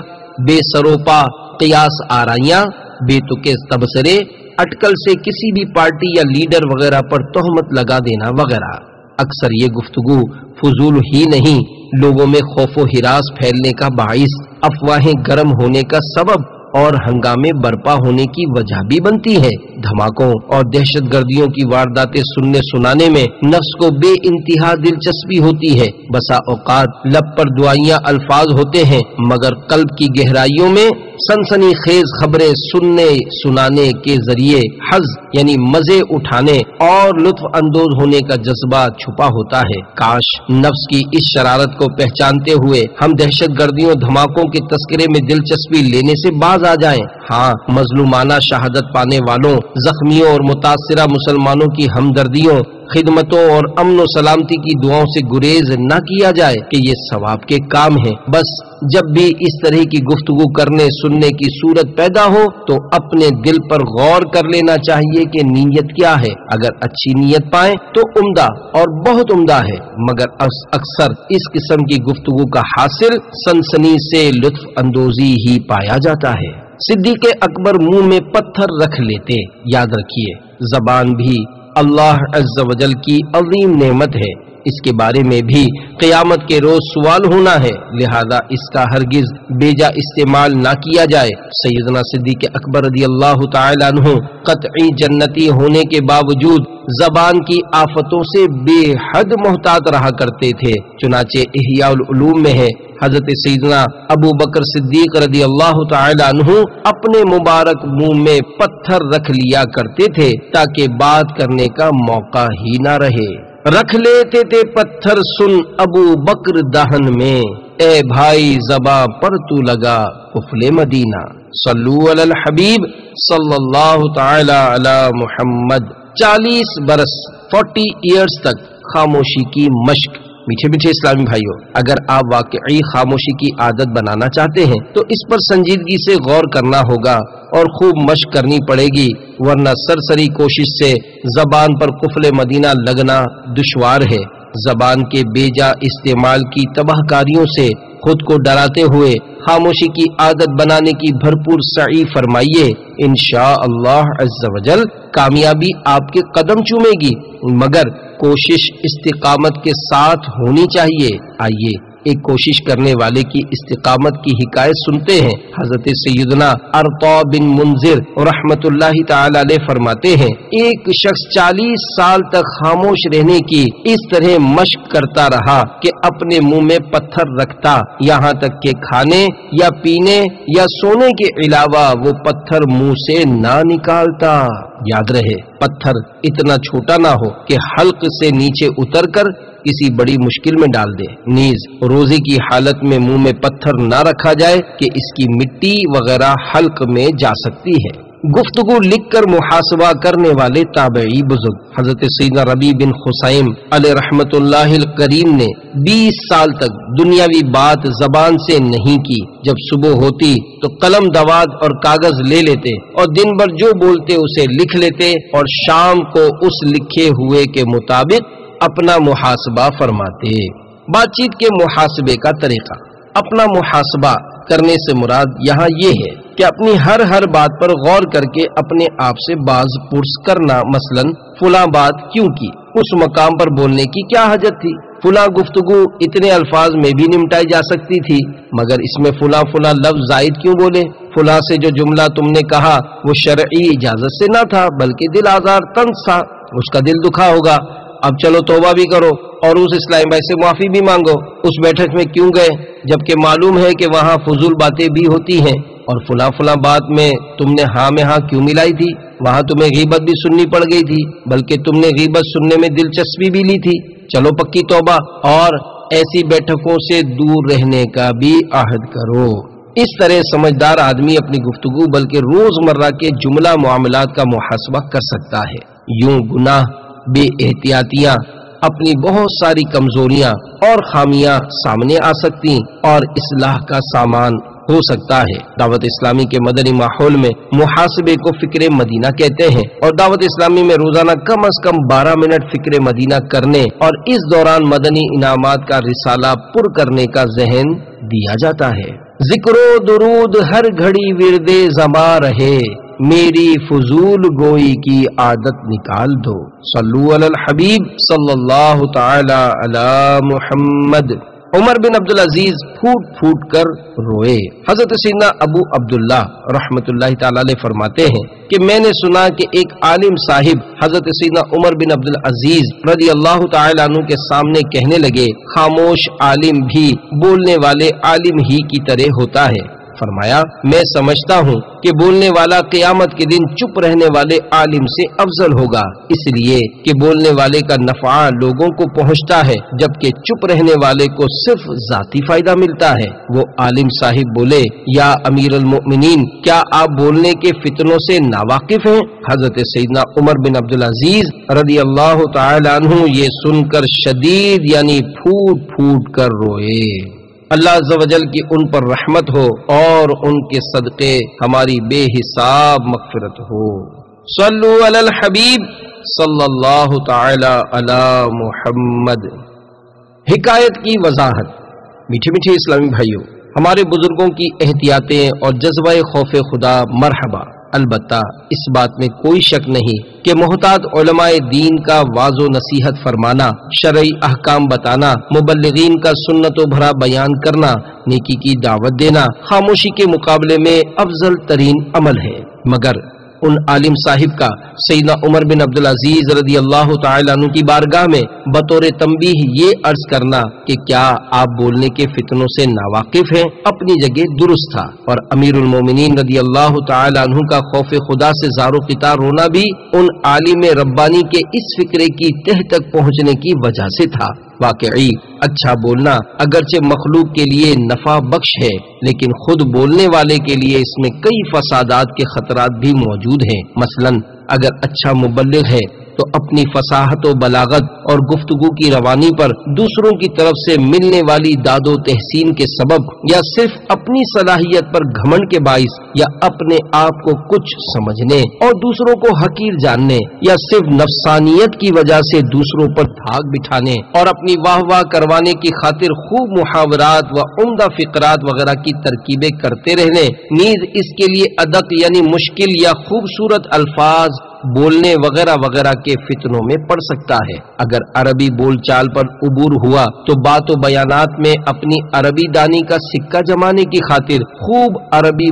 بے سروپا قیاس آرائیاں، بے تکے تبصرے، اٹکل سے کسی بھی پارٹی یا لیڈر وغیرہ پر تہمت لگا دینا وغیرہ۔ اکثر یہ گفتگو فضول ہی نہیں، لوگوں میں خوف و ہراس پھیلنے کا باعث، افواہیں گرم ہونے کا سبب اور ہنگامے برپا ہونے کی وجہ بھی بنتی ہے۔ دھماکوں اور دہشت گردیوں کی وارداتیں سننے سنانے میں نفس کو بے انتہا دلچسپی ہوتی ہے۔ بسا اوقات لب پر دعائیاں الفاظ ہوتے ہیں مگر قلب کی گہرائیوں میں سنسنی خیز خبریں سننے سنانے کے ذریعے حظ یعنی مزے اٹھانے اور لطف اندوز ہونے کا جذبہ چھپا ہوتا ہے۔ کاش نفس کی اس شرارت کو پہچانتے ہوئے ہم دہشت گردیوں دھماکوں کے تذکرے میں دلچسپی لینے سے باز آ جائیں۔ ہاں، مظلومانہ شہادت پانے والوں، زخمیوں اور متاثرہ مسلمانوں کی ہمدردیوں، خدمتوں اور امن و سلامتی کی دعاؤں سے گریز نہ کیا جائے کہ یہ ثواب کے کام ہیں۔ بس جب بھی اس طرح کی گفتگو کرنے سننے کی صورت پیدا ہو تو اپنے دل پر غور کر لینا چاہیے کہ نیت کیا ہے۔ اگر اچھی نیت پائیں تو عمدہ اور بہت عمدہ ہے، مگر اکثر اس قسم کی گفتگو کا حاصل سنسنی سے لطف اندوزی ہی پایا جاتا ہے۔ صدیق اکبر منہ میں پتھر رکھ لیتے۔ یاد رکھیے زبان بھی اللہ عز و جل کی عظیم نعمت ہے، اس کے بارے میں بھی قیامت کے روز سوال ہونا ہے، لہذا اس کا ہرگز بیجا استعمال نہ کیا جائے۔ سیدنا صدیق اکبر رضی اللہ تعالی عنہ قطعی جنتی ہونے کے باوجود زبان کی آفتوں سے بے حد محتاط رہا کرتے تھے۔ چنانچہ احیاء العلوم میں ہے حضرت سیدنا ابو بکر صدیق رضی اللہ تعالی عنہ اپنے مبارک منہ میں پتھر رکھ لیا کرتے تھے تاکہ بات کرنے کا موقع ہی نہ رہے۔ رکھ لیتے تھے پتھر سن ابو بکر دہن میں، اے بھائی زباں پر تو لگا قفل مدینہ۔ صلو علی الحبیب صلی اللہ تعالی علی محمد۔ 40 برس 40 ایئرز تک خاموشی کی مشق۔ میٹھے میٹھے اسلامی بھائیوں، اگر آپ واقعی خاموشی کی عادت بنانا چاہتے ہیں تو اس پر سنجیدگی سے غور کرنا ہوگا اور خوب مشق کرنی پڑے گی، ورنہ سرسری کوشش سے زبان پر قفل مدینہ لگنا دشوار ہے۔ زبان کے بیجا استعمال کی تباہ کاریوں سے خود کو ڈراتے ہوئے خاموشی کی عادت بنانے کی بھرپور سعی فرمائیے۔ انشاءاللہ عز و جل کامیابی آپ کے قدم چومے گی، مگر کوشش استقامت کے ساتھ ہونی چاہیے۔ آئیے ایک کوشش کرنے والے کی استقامت کی حکایت سنتے ہیں۔ حضرت سیدنا ارطا بن منذر رحمت اللہ تعالی علیہ فرماتے ہیں، ایک شخص 40 سال تک خاموش رہنے کی اس طرح مشق کرتا رہا کہ اپنے منہ میں پتھر رکھتا، یہاں تک کہ کھانے یا پینے یا سونے کے علاوہ وہ پتھر منہ سے نہ نکالتا۔ یاد رہے پتھر اتنا چھوٹا نہ ہو کہ حلق سے نیچے اتر کر کسی بڑی مشکل میں ڈال دے، نیز روزے کی حالت میں منہ میں پتھر نہ رکھا جائے کہ اس کی مٹی وغیرہ حلق میں جا سکتی ہے۔ گفتگو لکھ کر محاسبہ کرنے والے تابعی بزرگ حضرت سیدنا ربیع بن خثیم علیہ رحمت اللہ الکریم نے 20 سال تک دنیاوی بات زبان سے نہیں کی۔ جب صبح ہوتی تو قلم دوات اور کاغذ لے لیتے اور دن بھر جو بولتے اسے لکھ لیتے اور شام کو اس لکھے ہوئے کے مطابق اپنا محاسبہ فرماتے۔ بات چیت کے محاسبے کا طریقہ۔ اپنا محاسبہ کرنے سے مراد یہاں یہ ہے کہ اپنی ہر بات پر غور کر کے اپنے آپ سے باز پرس کرنا، مثلا فلاں بات کیوں کی، اس مقام پر بولنے کی کیا حاجت تھی، فلاں گفتگو اتنے الفاظ میں بھی نمٹائی جا سکتی تھی، مگر اس میں فلاں فلاں لفظ زائد کیوں بولے؟ فلاں سے جو جملہ تم نے کہا وہ شرعی اجازت سے نہ تھا بلکہ دل آزار طنز تھا، اس کا دل دکھا ہوگا، اب چلو توبہ بھی کرو اور اس اسلامی بھائی سے معافی بھی مانگو۔ اس بیٹھک میں کیوں گئے جبکہ معلوم ہے کہ وہاں فضول باتیں بھی ہوتی ہیں، اور فلاں فلاں بات میں تم نے ہاں میں ہاں کیوں ملائی تھی؟ وہاں تمہیں غیبت بھی سننی پڑ گئی تھی، بلکہ تم نے غیبت سننے میں دلچسپی بھی لی تھی، چلو پکی توبہ اور ایسی بیٹھکوں سے دور رہنے کا بھی عہد کرو۔ اس طرح سمجھدار آدمی اپنی گفتگو بلکہ روزمرہ کے جملہ معاملات کا محاسبہ کر سکتا ہے۔ یوں گناہ، بے احتیاطیاں، اپنی بہت ساری کمزوریاں اور خامیاں سامنے آ سکتی اور اصلاح کا سامان ہو سکتا ہے۔ دعوت اسلامی کے مدنی ماحول میں محاسبے کو فکر مدینہ کہتے ہیں، اور دعوت اسلامی میں روزانہ کم از کم 12 منٹ فکر مدینہ کرنے اور اس دوران مدنی انعامات کا رسالہ پر کرنے کا ذہن دیا جاتا ہے۔ ذکر و درود ہر گھڑی ورد زباں رہے، میری فضول گوئی کی عادت نکال دو۔ صلو علی الحبیب صلی اللہ تعالی علی محمد۔ عمر بن عبدالعزیز پھوٹ پھوٹ کر روئے۔ حضرت سیدنا ابو عبداللہ رحمت اللہ تعالی علیہ فرماتے ہیں کہ میں نے سنا کہ ایک عالم صاحب حضرت سیدنا عمر بن عبدالعزیز رضی اللہ تعالی عنہ کے سامنے کہنے لگے، خاموش عالم بھی بولنے والے عالم ہی کی طرح ہوتا ہے۔ فرمایا، میں سمجھتا ہوں کہ بولنے والا قیامت کے دن چپ رہنے والے عالم سے افضل ہوگا، اس لیے کہ بولنے والے کا نفع لوگوں کو پہنچتا ہے جبکہ چپ رہنے والے کو صرف ذاتی فائدہ ملتا ہے۔ وہ عالم صاحب بولے، یا امیر المؤمنین، کیا آپ بولنے کے فتنوں سے ناواقف ہیں؟ حضرت سیدنا عمر بن عبدالعزیز رضی اللہ تعالی عنہ یہ سن کر شدید یعنی پھوٹ پھوٹ کر روئے۔ اللہ عز و جل کی ان پر رحمت ہو اور ان کے صدقے ہماری بے حساب مغفرت ہو۔ صلو علی الحبیب صلی اللہ تعالی علی محمد۔ حکایت کی وضاحت۔ میٹھے میٹھے اسلامی بھائیوں، ہمارے بزرگوں کی احتیاطیں اور جذبہ خوف خدا مرحبا، البتہ اس بات میں کوئی شک نہیں کہ محتاط علماء دین کا واض و نصیحت فرمانا، شرعی احکام بتانا، مبلغین کا سنت و بھرا بیان کرنا، نیکی کی دعوت دینا خاموشی کے مقابلے میں افضل ترین عمل ہے۔ مگر ان عالم صاحب کا سیدنا عمر بن عبدالعزیز رضی اللہ تعالی عنہ کی بارگاہ میں بطور تنبیہ یہ عرض کرنا کہ کیا آپ بولنے کے فتنوں سے ناواقف ہیں، اپنی جگہ درست تھا، اور امیر المومنین رضی اللہ تعالی عنہ کا خوف خدا سے زار و قطار رونا بھی ان عالم ربانی کے اس فکرے کی تہ تک پہنچنے کی وجہ سے تھا۔ واقعی اچھا بولنا اگرچہ مخلوق کے لیے نفع بخش ہے، لیکن خود بولنے والے کے لیے اس میں کئی فسادات کے خطرات بھی موجود ہیں۔ مثلا اگر اچھا مبلغ ہے تو اپنی فصاحت و بلاغت اور گفتگو کی روانی پر دوسروں کی طرف سے ملنے والی داد و تحسین کے سبب، یا صرف اپنی صلاحیت پر گھمنڈ کے باعث، یا اپنے آپ کو کچھ سمجھنے اور دوسروں کو حقیر جاننے، یا صرف نفسانیت کی وجہ سے دوسروں پر دھاگ بٹھانے اور اپنی واہ واہ کروانے کی خاطر خوب محاورات و عمدہ فقرات وغیرہ کی ترکیبیں کرتے رہنے، نیز اس کے لیے ادق یعنی مشکل یا خوبصورت الفاظ بولنے وغیرہ وغیرہ کے فتنوں میں پڑ سکتا ہے۔ اگر عربی بول چال پر عبور ہوا تو بات و بیانات میں اپنی عربی دانی کا سکہ جمانے کی خاطر خوب عربی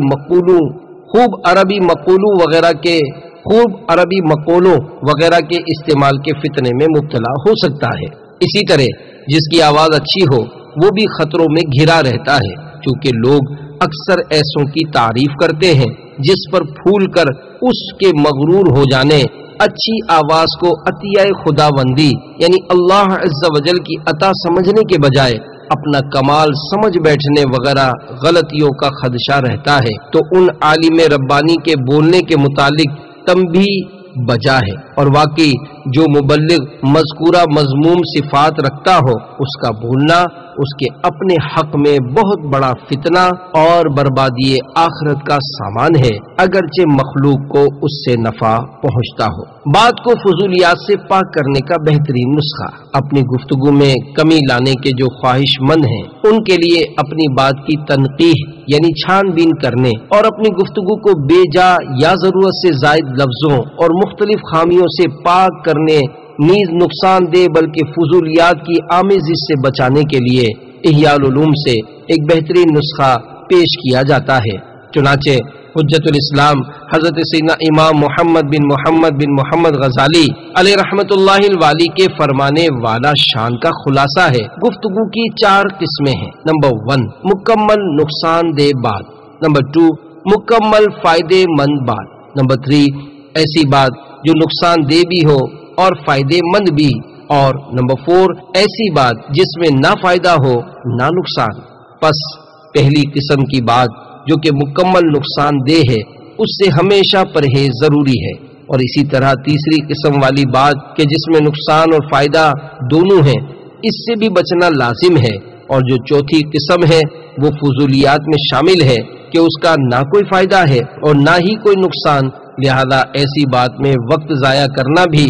مقولوں وغیرہ کے استعمال کے فتنے میں مبتلا ہو سکتا ہے۔ اسی طرح جس کی آواز اچھی ہو وہ بھی خطروں میں گھرا رہتا ہے، چونکہ لوگ اکثر ایسوں کی تعریف کرتے ہیں جس پر پھول کر اس کے مغرور ہو جانے، اچھی آواز کو عطیہ خداوندی یعنی اللہ عز و جل کی عطا سمجھنے کے بجائے اپنا کمال سمجھ بیٹھنے وغیرہ غلطیوں کا خدشہ رہتا ہے، تو ان عالم ربانی کے بولنے کے متعلق تنبیہ بجا ہے۔ اور واقعی جو مبلغ مذکورہ مضموم صفات رکھتا ہو اس کا بولنا اس کے اپنے حق میں بہت بڑا فتنہ اور بربادی آخرت کا سامان ہے، اگرچہ مخلوق کو اس سے نفع پہنچتا ہو۔ بات کو فضولیات سے پاک کرنے کا بہترین نسخہ، اپنی گفتگو میں کمی لانے کے جو خواہش مند ہیں ان کے لیے اپنی بات کی تنقیح یعنی چھان بین کرنے اور اپنی گفتگو کو بے جا یا ضرورت سے زائد لفظوں اور مختلف خامیوں سے پاک کرنے نیز نقصان دہ بلکہ فضولیات کی آمیزش سے بچانے کے لیے احیاء العلوم سے ایک بہترین نسخہ پیش کیا جاتا ہے۔ چنانچہ حجت الاسلام حضرت سیدنا امام محمد بن محمد غزالی علیہ رحمت اللہ الوالی کے فرمانے والا شان کا خلاصہ ہے۔ گفتگو کی 4 قسمیں ہیں۔ نمبر 1 مکمل نقصان دہ بات، نمبر 2 مکمل فائدے مند بات، نمبر 3 ایسی بات جو نقصان دہ بھی ہو اور فائدے مند بھی، اور نمبر 4 ایسی بات جس میں نہ فائدہ ہو نہ نقصان۔ پس پہلی قسم کی بات جو کہ مکمل نقصان دہ ہے اس سے ہمیشہ پرہیز ضروری ہے، اور اسی طرح تیسری قسم والی بات کہ جس میں نقصان اور فائدہ دونوں ہیں اس سے بھی بچنا لازم ہے، اور جو چوتھی قسم ہے وہ فضولیات میں شامل ہے کہ اس کا نہ کوئی فائدہ ہے اور نہ ہی کوئی نقصان، لہذا ایسی بات میں وقت ضائع کرنا بھی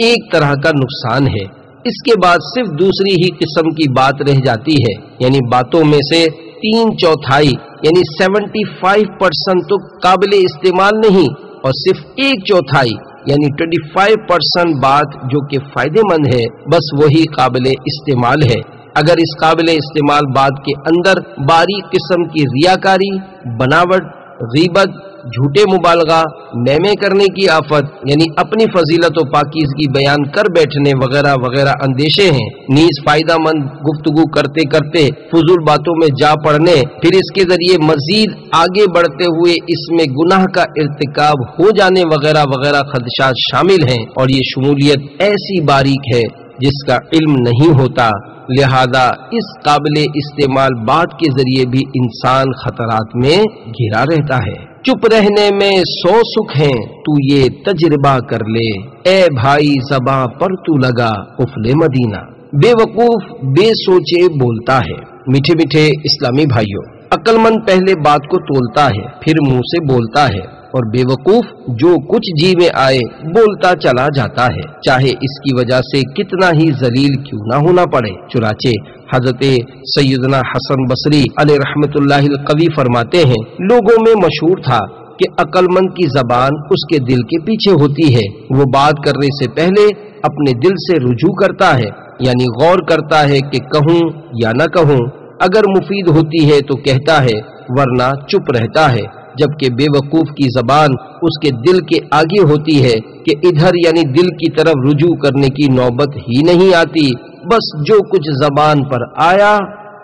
ایک طرح کا نقصان ہے۔ اس کے بعد صرف دوسری ہی قسم کی بات رہ جاتی ہے، یعنی باتوں میں سے 3/4 یعنی 75% تو قابل استعمال نہیں، اور صرف 1/4 یعنی 25% بات جو کہ فائدے مند ہے، بس وہی قابل استعمال ہے۔ اگر اس قابل استعمال بات کے اندر باریک قسم کی ریاکاری، بناوٹ، غیبت، جھوٹے مبالغہ، میمے کرنے کی آفت یعنی اپنی فضیلت و پاکیزگی بیان کر بیٹھنے وغیرہ وغیرہ اندیشے ہیں، نیز فائدہ مند گفتگو کرتے کرتے فضول باتوں میں جا پڑنے، پھر اس کے ذریعے مزید آگے بڑھتے ہوئے اس میں گناہ کا ارتکاب ہو جانے وغیرہ وغیرہ خدشات شامل ہیں، اور یہ شمولیت ایسی باریک ہے جس کا علم نہیں ہوتا، لہذا اس قابل استعمال بات کے ذریعے بھی انسان خطرات میں گھرا رہتا ہے۔ چپ رہنے میں 100 سکھ ہیں، تو یہ تجربہ کر لے، اے بھائی زباں پر تو لگا قفل مدینہ۔ بے وقوف بے سوچے بولتا ہے۔ میٹھے میٹھے اسلامی بھائیوں، عقل مند پہلے بات کو تولتا ہے پھر منہ سے بولتا ہے، اور بے وقوف جو کچھ جی میں آئے بولتا چلا جاتا ہے، چاہے اس کی وجہ سے کتنا ہی ذلیل کیوں نہ ہونا پڑے۔ چنانچہ حضرت سیدنا حسن بصری علیہ رحمت اللہ القوی فرماتے ہیں، لوگوں میں مشہور تھا کہ عقل مند کی زبان اس کے دل کے پیچھے ہوتی ہے، وہ بات کرنے سے پہلے اپنے دل سے رجوع کرتا ہے، یعنی غور کرتا ہے کہ کہوں یا نہ کہوں، اگر مفید ہوتی ہے تو کہتا ہے ورنہ چپ رہتا ہے، جبکہ بے وقوف کی زبان اس کے دل کے آگے ہوتی ہے کہ ادھر یعنی دل کی طرف رجوع کرنے کی نوبت ہی نہیں آتی، بس جو کچھ زبان پر آیا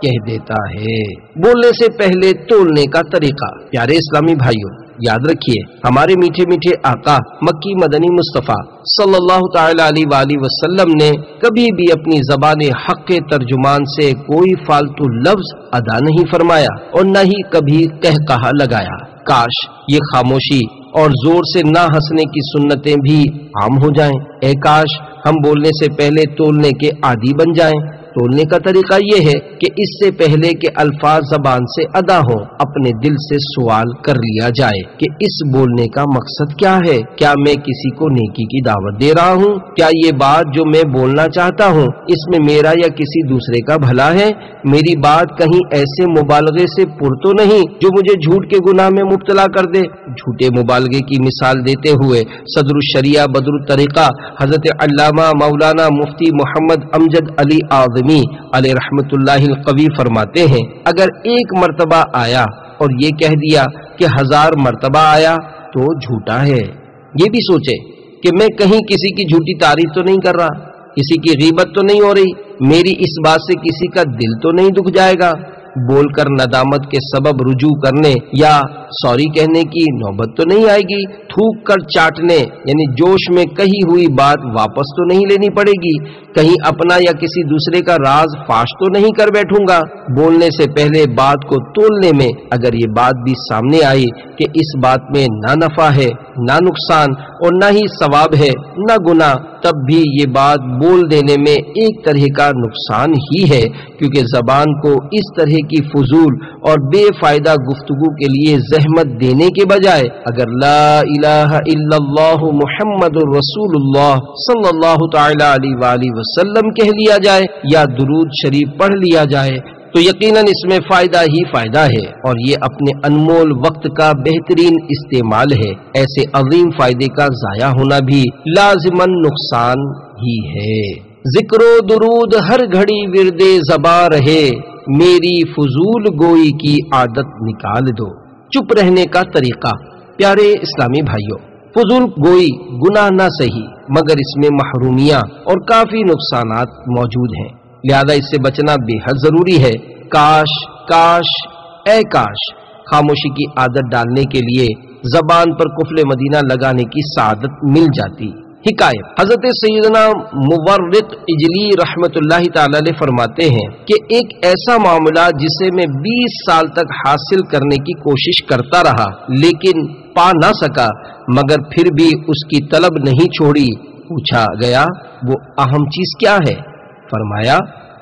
کہہ دیتا ہے۔ بولنے سے پہلے تولنے کا طریقہ۔ پیارے اسلامی بھائیوں، یاد رکھیے ہمارے میٹھے میٹھے آقا مکی مدنی مصطفیٰ صلی اللہ تعالی علیہ وآلہ وسلم نے کبھی بھی اپنی زبان حق کے ترجمان سے کوئی فالتو لفظ ادا نہیں فرمایا اور نہ ہی کبھی قہقہا لگایا۔ کاش یہ خاموشی اور زور سے نہ ہنسنے کی سنتیں بھی عام ہو جائیں۔ اے کاش ہم بولنے سے پہلے تولنے کے عادی بن جائیں۔ تولنے کا طریقہ یہ ہے کہ اس سے پہلے کہ الفاظ زبان سے ادا ہو، اپنے دل سے سوال کر لیا جائے کہ اس بولنے کا مقصد کیا ہے؟ کیا میں کسی کو نیکی کی دعوت دے رہا ہوں؟ کیا یہ بات جو میں بولنا چاہتا ہوں اس میں میرا یا کسی دوسرے کا بھلا ہے؟ میری بات کہیں ایسے مبالغے سے پر تو نہیں جو مجھے جھوٹ کے گناہ میں مبتلا کر دے؟ جھوٹے مبالغے کی مثال دیتے ہوئے صدر الشریعہ بدر الطریقہ حضرت علامہ مولانا مفتی محمد امجد علی اعظمی علیہ رحمت اللہ القوی فرماتے ہیں، اگر ایک مرتبہ آیا اور یہ کہہ دیا کہ 1000 مرتبہ آیا تو جھوٹا ہے۔ یہ بھی سوچے کہ میں کہیں کسی کی جھوٹی تعریف تو نہیں کر رہا، کسی کی غیبت تو نہیں ہو رہی، میری اس بات سے کسی کا دل تو نہیں دکھ جائے گا، بول کر ندامت کے سبب رجوع کرنے یا سوری کہنے کی نوبت تو نہیں آئے گی، تھوک کر چاٹنے یعنی جوش میں کہی ہوئی بات واپس تو نہیں لینی پڑے گی، کہیں اپنا یا کسی دوسرے کا راز فاش تو نہیں کر بیٹھوں گا۔ بولنے سے پہلے بات کو تولنے میں اگر یہ بات بھی سامنے آئی کہ اس بات میں نہ نفع ہے نہ نقصان اور نہ ہی ثواب ہے نہ گناہ، تب بھی یہ بات بول دینے میں ایک طرح کا نقصان ہی ہے، کیونکہ زبان کو اس طرح کی فضول اور بے فائدہ گفتگو کے لیے زحمت دینے کے بجائے اگر لا الہ الا اللہ محمد الرسول اللہ صلی اللہ تعالی علیہ وآلہ وسلم کہہ لیا جائے یا درود شریف پڑھ لیا جائے تو یقیناً اس میں فائدہ ہی فائدہ ہے، اور یہ اپنے انمول وقت کا بہترین استعمال ہے۔ ایسے عظیم فائدے کا ضائع ہونا بھی لازماً نقصان ہی ہے۔ ذکر و درود ہر گھڑی ورد زباں رہے، میری فضول گوئی کی عادت نکال دو۔ چپ رہنے کا طریقہ۔ پیارے اسلامی بھائیوں، فضول گوئی گناہ نہ سہی مگر اس میں محرومیاں اور کافی نقصانات موجود ہیں، لہذا اس سے بچنا بے حد ضروری ہے۔ کاش کاش اے کاش خاموشی کی عادت ڈالنے کے لیے زبان پر قفل مدینہ لگانے کی سعادت مل جاتی۔ حکایت، حضرت سیدنا مورق اجلی رحمت اللہ تعالی علیہ فرماتے ہیں کہ ایک ایسا معاملہ جسے میں 20 سال تک حاصل کرنے کی کوشش کرتا رہا لیکن پا نہ سکا، مگر پھر بھی اس کی طلب نہیں چھوڑی۔ پوچھا گیا وہ اہم چیز کیا ہے؟ فرمایا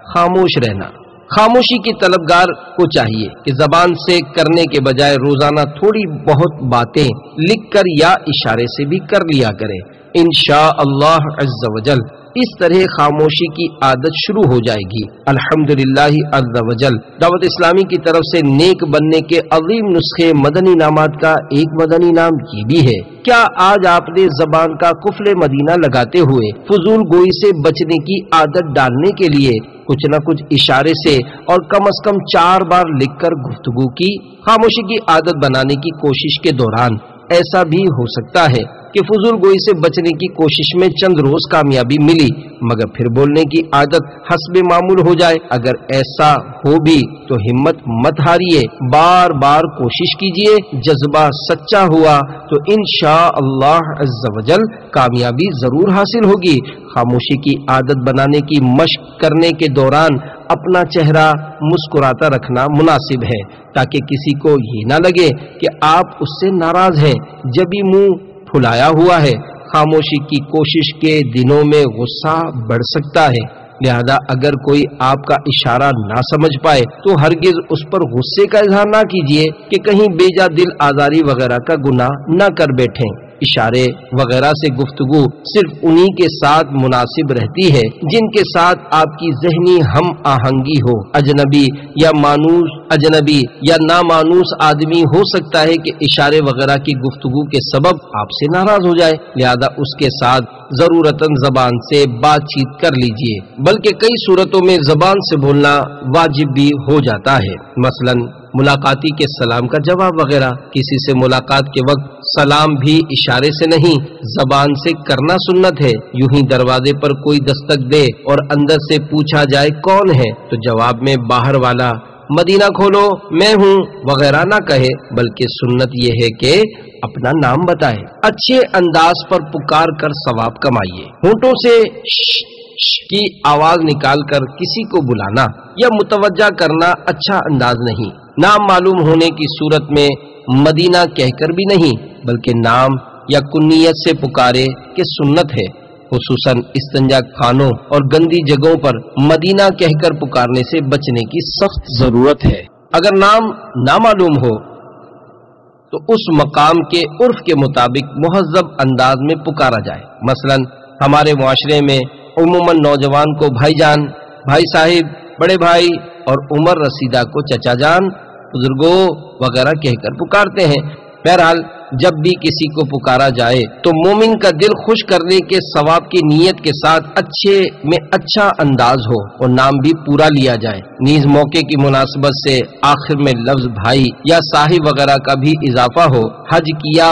خاموش رہنا۔ خاموشی کی طلبگار کو چاہیے کہ زبان سے کرنے کے بجائے روزانہ تھوڑی بہت باتیں لکھ کر یا اشارے سے بھی کر لیا کرے۔ انشاءاللہ عز وجل اس طرح خاموشی کی عادت شروع ہو جائے گی۔ الحمدللہ عز وجل دعوت اسلامی کی طرف سے نیک بننے کے عظیم نسخے مدنی نامات کا ایک مدنی نام یہ بھی ہے۔ کیا آج آپ نے زبان کا قفل مدینہ لگاتے ہوئے فضول گوئی سے بچنے کی عادت ڈالنے کے لیے کچھ نہ کچھ اشارے سے اور کم از کم 4 بار لکھ کر گفتگو کی؟ خاموشی کی عادت بنانے کی کوشش کے دوران ایسا بھی ہو سکتا ہے کہ فضول گوئی سے بچنے کی کوشش میں چند روز کامیابی ملی مگر پھر بولنے کی عادت حسب معمول ہو جائے۔ اگر ایسا ہو بھی تو ہمت مت ہاریے، بار بار کوشش کیجئے، جذبہ سچا ہوا تو انشاءاللہ عز وجل کامیابی ضرور حاصل ہوگی۔ خاموشی کی عادت بنانے کی مشق کرنے کے دوران اپنا چہرہ مسکراتا رکھنا مناسب ہے تاکہ کسی کو یہ نہ لگے کہ آپ اس سے ناراض ہیں، جبھی منہ پھلایا ہوا ہے۔ خاموشی کی کوشش کے دنوں میں غصہ بڑھ سکتا ہے، لہذا اگر کوئی آپ کا اشارہ نہ سمجھ پائے تو ہرگز اس پر غصے کا اظہار نہ کیجیے کہ کہیں بیجا دل آزاری وغیرہ کا گناہ نہ کر بیٹھیں۔ اشارے وغیرہ سے گفتگو صرف انہی کے ساتھ مناسب رہتی ہے جن کے ساتھ آپ کی ذہنی ہم آہنگی ہو۔ اجنبی یا نامانوس آدمی ہو سکتا ہے کہ اشارے وغیرہ کی گفتگو کے سبب آپ سے ناراض ہو جائے، لہذا اس کے ساتھ ضرورتاً زبان سے بات چیت کر لیجئے، بلکہ کئی صورتوں میں زبان سے بولنا واجب بھی ہو جاتا ہے، مثلاً ملاقاتی کے سلام کا جواب وغیرہ۔ کسی سے ملاقات کے وقت سلام بھی اشارے سے نہیں زبان سے کرنا سنت ہے۔ یوں ہی دروازے پر کوئی دستک دے اور اندر سے پوچھا جائے کون ہے تو جواب میں باہر والا مدینہ کھولو میں ہوں وغیرہ نہ کہے، بلکہ سنت یہ ہے کہ اپنا نام بتائے۔ اچھے انداز پر پکار کر ثواب کمائیے۔ ہونٹوں سے کی آواز نکال کر کسی کو بلانا یا متوجہ کرنا اچھا انداز نہیں۔ نام معلوم ہونے کی صورت میں مدینہ کہہ کر بھی نہیں بلکہ نام یا کنیت سے پکارے کہ سنت ہے، خصوصاً استنجا خانوں اور گندی جگہوں پر مدینہ کہہ کر پکارنے سے بچنے کی سخت ضرورت ہے۔ اگر نام نہ معلوم ہو تو اس مقام کے عرف کے مطابق مہذب انداز میں پکارا جائے۔ مثلاً ہمارے معاشرے میں عموماً نوجوان کو بھائی جان، بھائی صاحب، بڑے بھائی اور عمر رسیدہ کو چچا جان، بزرگوں وغیرہ کہہ کر پکارتے ہیں۔ بہرحال جب بھی کسی کو پکارا جائے تو مومن کا دل خوش کرنے کے ثواب کی نیت کے ساتھ اچھے میں اچھا انداز ہو اور نام بھی پورا لیا جائے۔ نیز موقع کی مناسبت سے آخر میں لفظ بھائی یا صاحب وغیرہ کا بھی اضافہ ہو۔ حج کیا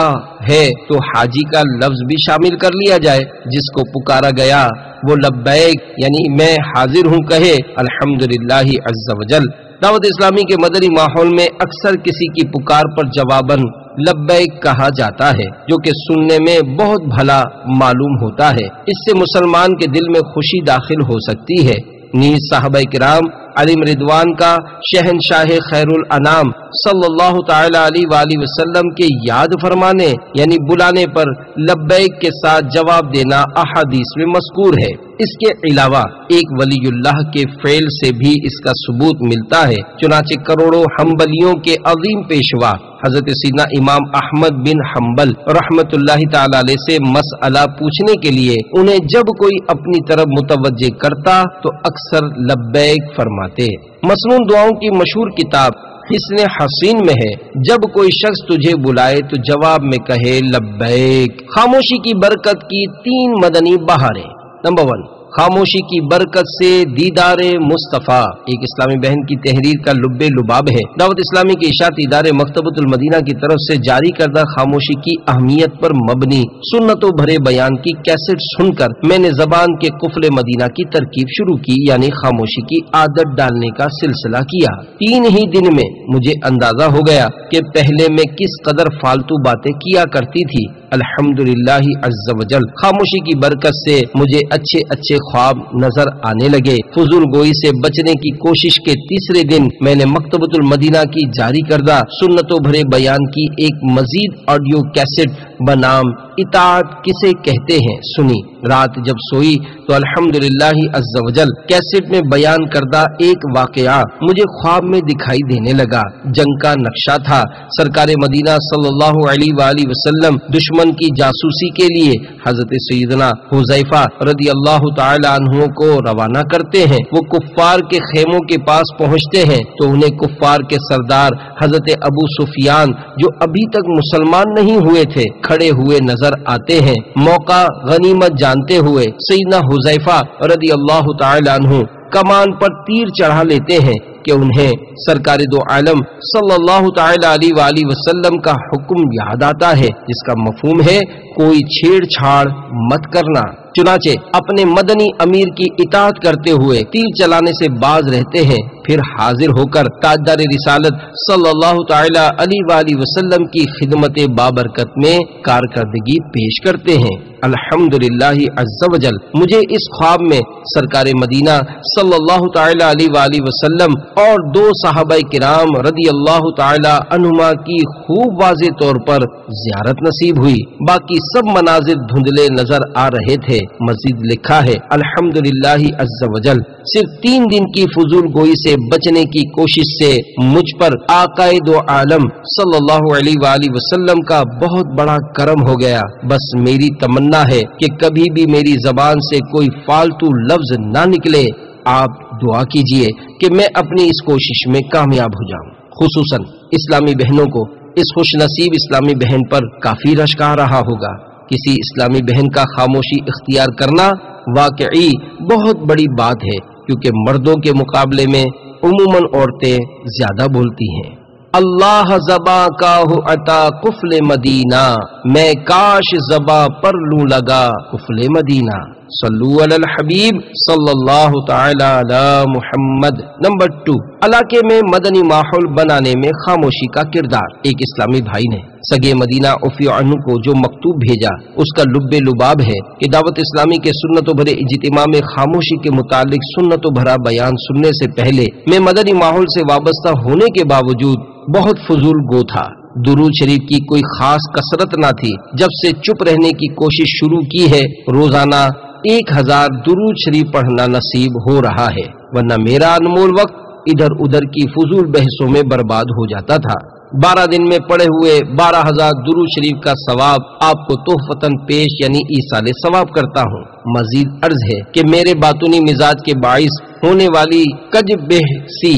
ہے تو حاجی کا لفظ بھی شامل کر لیا جائے۔ جس کو پکارا گیا وہ لبیک یعنی میں حاضر ہوں کہے۔ الحمدللہ عز وجل دعوت اسلامی کے مدنی ماحول میں اکثر کسی کی پکار پر جواباً لبیک کہا جاتا ہے، جو کہ سننے میں بہت بھلا معلوم ہوتا ہے۔ اس سے مسلمان کے دل میں خوشی داخل ہو سکتی ہے۔ نیز صحابہ کرام علیہم رضوان کا شہنشاہ خیر الانام صلی اللہ تعالی علیہ وآلہ وسلم کے یاد فرمانے یعنی بلانے پر لبیک کے ساتھ جواب دینا احادیث میں مذکور ہے۔ اس کے علاوہ ایک ولی اللہ کے فعل سے بھی اس کا ثبوت ملتا ہے، چنانچہ کروڑوں حنبلیوں کے عظیم پیشوا حضرت سیدنا امام احمد بن حنبل رحمت اللہ تعالی علیہ سے مسئلہ پوچھنے کے لیے انہیں جب کوئی اپنی طرف متوجہ کرتا تو اکثر لبیک فرماتے۔ مسنون دعاؤں کی مشہور کتاب حسن حسین میں ہے، جب کوئی شخص تجھے بلائے تو جواب میں کہے لبیک۔ خاموشی کی برکت کی 3 مدنی بہاریں۔ نمبر 1، خاموشی کی برکت سے دیدار مصطفیٰ ایک اسلامی بہن کی تحریر کا لب لباب ہے۔ دعوت اسلامی کے اشاعتی ادارے مکتبۃ المدینہ کی طرف سے جاری کردہ خاموشی کی اہمیت پر مبنی سنتوں بھرے بیان کی کیسٹ سن کر میں نے زبان کے قفل مدینہ کی ترکیب شروع کی، یعنی خاموشی کی عادت ڈالنے کا سلسلہ کیا۔ 3 ہی دن میں مجھے اندازہ ہو گیا کہ پہلے میں کس قدر فالتو باتیں کیا کرتی تھی۔ الحمدللہ عز وجل خاموشی کی برکت سے مجھے اچھے اچھے خواب نظر آنے لگے۔ فضول گوئی سے بچنے کی کوشش کے تیسرے دن میں نے مکتبۃ المدینہ کی جاری کردہ سنتوں بھرے بیان کی ایک مزید آڈیو کیسٹ بنام اطاعت کسے کہتے ہیں سنی۔ رات جب سوئی تو الحمدللہ عز وجل کیسٹ میں بیان کردہ ایک واقعہ مجھے خواب میں دکھائی دینے لگا۔ جنگ کا نقشہ تھا۔ سرکار مدینہ صلی اللہ علیہ وآلہ وسلم دشمن کی جاسوسی کے لیے حضرت سیدنا حذیفہ رضی اللہ تعالی عنہ کو روانہ کرتے ہیں۔ وہ کفار کے خیموں کے پاس پہنچتے ہیں تو انہیں کفار کے سردار حضرت ابو سفیان جو ابھی تک مسلمان نہیں ہوئے تھے کھڑے ہوئے نظر آتے ہیں۔ موقع غنیمت جانتے ہوئے سیدنا حذیفہ رضی اللہ تعالی عنہ کمان پر تیر چڑھا لیتے ہیں کہ انہیں سرکار دو عالم صلی اللہ تعالی علیہ وآلہ وسلم کا حکم یاد آتا ہے، جس کا مفہوم ہے کوئی چھیڑ چھاڑ مت کرنا۔ چنانچہ اپنے مدنی امیر کی اطاعت کرتے ہوئے تیر چلانے سے باز رہتے ہیں، پھر حاضر ہو کر تاجدار رسالت صلی اللہ تعالی علیہ وآلہ وسلم کی خدمت بابرکت میں کارکردگی پیش کرتے ہیں۔ الحمدللہ عز وجل مجھے اس خواب میں سرکار مدینہ صلی اللہ تعالی علیہ وآلہ وسلم اور 2 صحابہ کرام رضی اللہ تعالی عنہما کی خوب واضح طور پر زیارت نصیب ہوئی۔ باقی سب مناظر دھندلے نظر آ رہے تھے۔ مزید لکھا ہے الحمدللہ عز وجل صرف 3 دن کی فضول گوئی سے بچنے کی کوشش سے مجھ پر آقا دو عالم صلی اللہ علیہ وآلہ وسلم کا بہت بڑا کرم ہو گیا۔ بس میری تمنا ہے کہ کبھی بھی میری زبان سے کوئی فالتو لفظ نہ نکلے۔ آپ دعا کیجئے کہ میں اپنی اس کوشش میں کامیاب ہو جاؤں۔ خصوصاً اسلامی بہنوں کو اس خوش نصیب اسلامی بہن پر کافی رشک آ رہا ہوگا۔ کسی اسلامی بہن کا خاموشی اختیار کرنا واقعی بہت بڑی بات ہے، کیونکہ مردوں کے مقابلے میں عموماً عورتیں زیادہ بولتی ہیں۔ اللہ زباں کا ہو عطا قفل مدینہ، میں کاش زباں پر لوں لگا قفل مدینہ۔ صلو علی الحبیب صلی اللہ تعالی علی محمد۔ نمبر 2، علاقے میں مدنی ماحول بنانے میں خاموشی کا کردار۔ ایک اسلامی بھائی نے سگے مدینہ عفی عنہ کو جو مکتوب بھیجا اس کا لب لباب ہے کہ دعوت اسلامی کے سنتوں بھرے اجتماع میں خاموشی کے متعلق سنتوں بھرا بیان سننے سے پہلے میں مدنی ماحول سے وابستہ ہونے کے باوجود بہت فضول گو تھا۔ درود شریف کی کوئی خاص کثرت نہ تھی۔ جب سے چپ رہنے کی کوشش شروع کی ہے روزانہ 1000 درود شریف پڑھنا نصیب ہو رہا ہے، ورنہ میرا انمول وقت ادھر ادھر کی فضول بحثوں میں برباد ہو جاتا تھا۔ 12 دن میں پڑھے ہوئے 12000 درود شریف کا ثواب آپ کو تحفتاً پیش یعنی ایصال ثواب کرتا ہوں۔ مزید عرض ہے کہ میرے باطنی مزاج کے باعث ہونے والی کج بحثی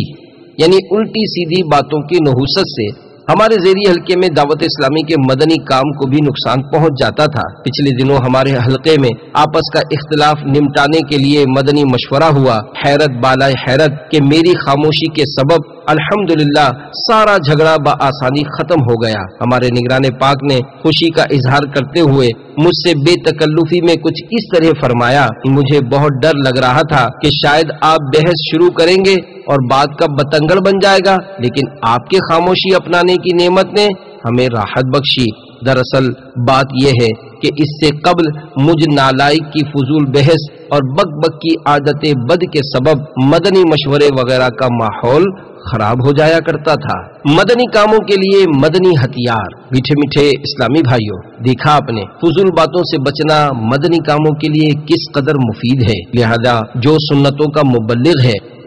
یعنی الٹی سیدھی باتوں کی نحوست سے ہمارے زیری حلقے میں دعوت اسلامی کے مدنی کام کو بھی نقصان پہنچ جاتا تھا۔ پچھلے دنوں ہمارے حلقے میں آپس کا اختلاف نمٹانے کے لیے مدنی مشورہ ہوا۔ حیرت بالائے حیرت کہ میری خاموشی کے سبب الحمدللہ سارا جھگڑا بآسانی ختم ہو گیا۔ ہمارے نگران پاک نے خوشی کا اظہار کرتے ہوئے مجھ سے بے تکلفی میں کچھ اس طرح فرمایا کہ مجھے بہت ڈر لگ رہا تھا کہ شاید آپ بحث شروع کریں گے اور بات کا بتنگڑ بن جائے گا، لیکن آپ کے خاموشی اپنانے کی نعمت نے ہمیں راحت بخشی۔ دراصل بات یہ ہے کہ اس سے قبل مجھ نالائق کی فضول بحث اور بک بک کی عادت بد کے سبب مدنی مشورے وغیرہ کا ماحول خراب ہو جایا کرتا تھا۔ مدنی کاموں کے لیے مدنی ہتھیار۔ میٹھے میٹھے اسلامی بھائیوں، دیکھا آپ نے فضول باتوں سے بچنا مدنی کاموں کے لیے کس قدر مفید ہے۔ لہذا جو سنتوں کا مبلغ ہے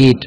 8,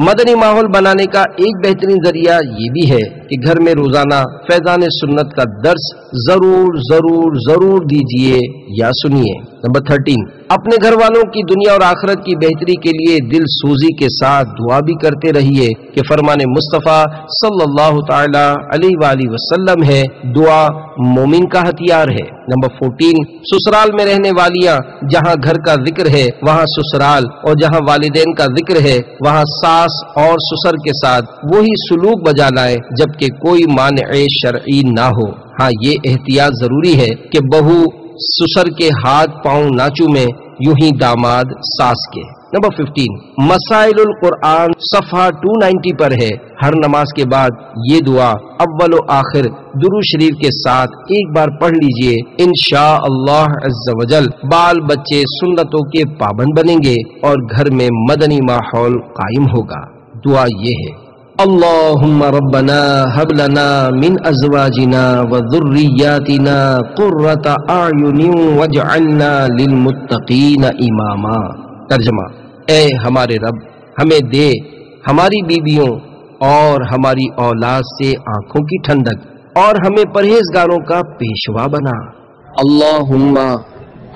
مدنی ماحول بنانے کا ایک بہترین ذریعہ یہ بھی ہے کہ گھر میں روزانہ فیضان سنت کا درس ضرور ضرور ضرور دیجیے یا سنیے۔ نمبر 13، اپنے گھر والوں کی دنیا اور آخرت کی بہتری کے لیے دل سوزی کے ساتھ دعا بھی کرتے رہیے کہ فرمان مصطفیٰ صلی اللہ تعالی علیہ وآلہ وسلم ہے، دعا مومن کا ہتھیار ہے۔ نمبر 14، سسرال میں رہنے والیاں، جہاں گھر کا ذکر ہے وہاں سسرال، اور جہاں والدین کا ذکر ہے وہاں ساس اور سسر کے ساتھ وہی سلوک بجا لائے جبکہ کوئی مانع شرعی نہ ہو۔ ہاں، یہ احتیاط ضروری ہے کہ بہو سسر کے ہاتھ پاؤں نہ چومے، یوں ہی داماد ساس کے۔ نمبر 15، مسائل القرآن صفحہ 290 پر ہے۔ ہر نماز کے بعد یہ دعا اول و آخر درود شریف کے ساتھ ایک بار پڑھ لیجئے، انشاءاللہ عز و جل بال بچے سنتوں کے پابند بنیں گے اور گھر میں مدنی ماحول قائم ہوگا۔ دعا یہ ہے، اللہم ربنا ہب لنا من ازواجنا وذریاتنا قرۃ اعین واجعلنا للمتقین اماما۔ ترجمہ، اے ہمارے رب، ہمیں دے ہماری بیویوں اور ہماری اولاد سے آنکھوں کی ٹھنڈک اور ہمیں پرہیزگاروں کا پیشوا بنا۔ اللہم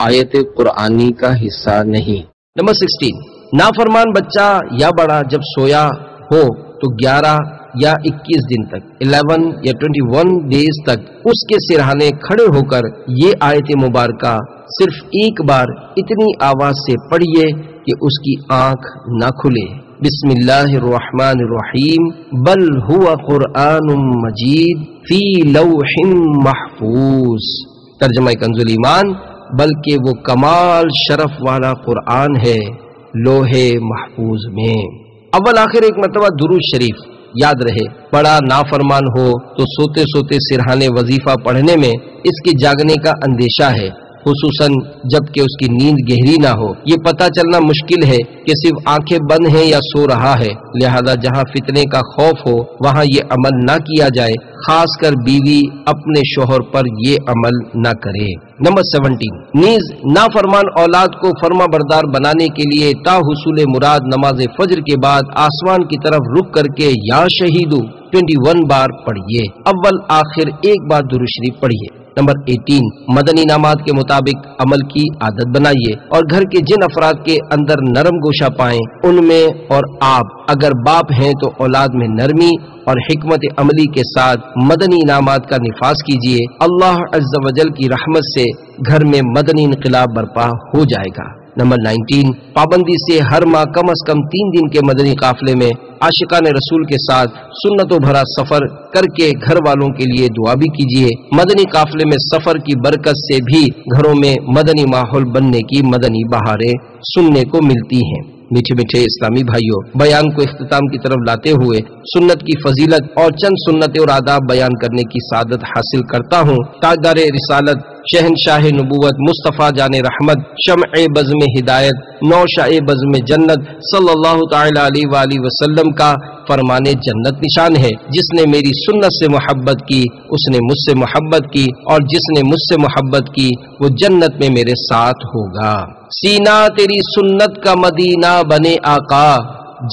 آیت قرآنی کا حصہ نہیں۔ نمبر 16، نافرمان بچہ یا بڑا جب سویا ہو تو 11 یا 21 دن تک 11 یا 21 ڈیز تک اس کے سرہانے کھڑے ہو کر یہ آیت مبارکہ صرف ایک بار اتنی آواز سے پڑھیے کہ اس کی آنکھ نہ کھلے۔ بسم اللہ الرحمن الرحیم، بل ہوا قرآن مجید فی لوح محفوظ۔ ترجمہ کنز ایمان، بلکہ وہ کمال شرف والا قرآن ہے لوح محفوظ میں۔ اول آخر ایک مرتبہ درود شریف یاد رہے۔ بڑا نافرمان ہو تو سوتے سوتے سرہانے وظیفہ پڑھنے میں اس کے جاگنے کا اندیشہ ہے، خصوصاً جب کہ اس کی نیند گہری نہ ہو۔ یہ پتہ چلنا مشکل ہے کہ صرف آنکھیں بند ہیں یا سو رہا ہے، لہذا جہاں فتنے کا خوف ہو وہاں یہ عمل نہ کیا جائے، خاص کر بیوی اپنے شوہر پر یہ عمل نہ کرے۔ نمبر 17، نیز نافرمان اولاد کو فرما بردار بنانے کے لیے تا حصول مراد نماز فجر کے بعد آسمان کی طرف رخ کر کے یا شہیدو 21 بار پڑھیے، اول آخر ایک بار درود شریف پڑھیے۔ نمبر 18، مدنی انعامات کے مطابق عمل کی عادت بنائیے اور گھر کے جن افراد کے اندر نرم گوشہ پائیں ان میں اور آپ اگر باپ ہیں تو اولاد میں نرمی اور حکمت عملی کے ساتھ مدنی انعامات کا نفاذ کیجیے۔ اللہ عز و جل کی رحمت سے گھر میں مدنی انقلاب برپا ہو جائے گا۔ نمبر 19، پابندی سے ہر ماہ کم از کم 3 دن کے مدنی قافلے میں عاشقان رسول کے ساتھ سنتوں بھرا سفر کر کے گھر والوں کے لیے دعا بھی کیجیے۔ مدنی قافلے میں سفر کی برکت سے بھی گھروں میں مدنی ماحول بننے کی مدنی بہاریں سننے کو ملتی ہیں۔ میٹھے میٹھے اسلامی بھائیوں، بیان کو اختتام کی طرف لاتے ہوئے سنت کی فضیلت اور چند سنتیں اور آداب بیان کرنے کی سعادت حاصل کرتا ہوں۔ تاجدار رسالت، شہنشاہ نبوت، مصطفیٰ جان رحمت، شمع بزم ہدایت، نوشہ بزم جنت صلی اللہ تعالی علیہ وآلہ وسلم کا فرمان جنت نشان ہے۔ جس نے میری سنت سے محبت کی اس نے مجھ سے محبت کی، اور جس نے مجھ سے محبت کی وہ جنت میں میرے ساتھ ہوگا۔ سینہ تیری سنت کا مدینہ بنے آقا،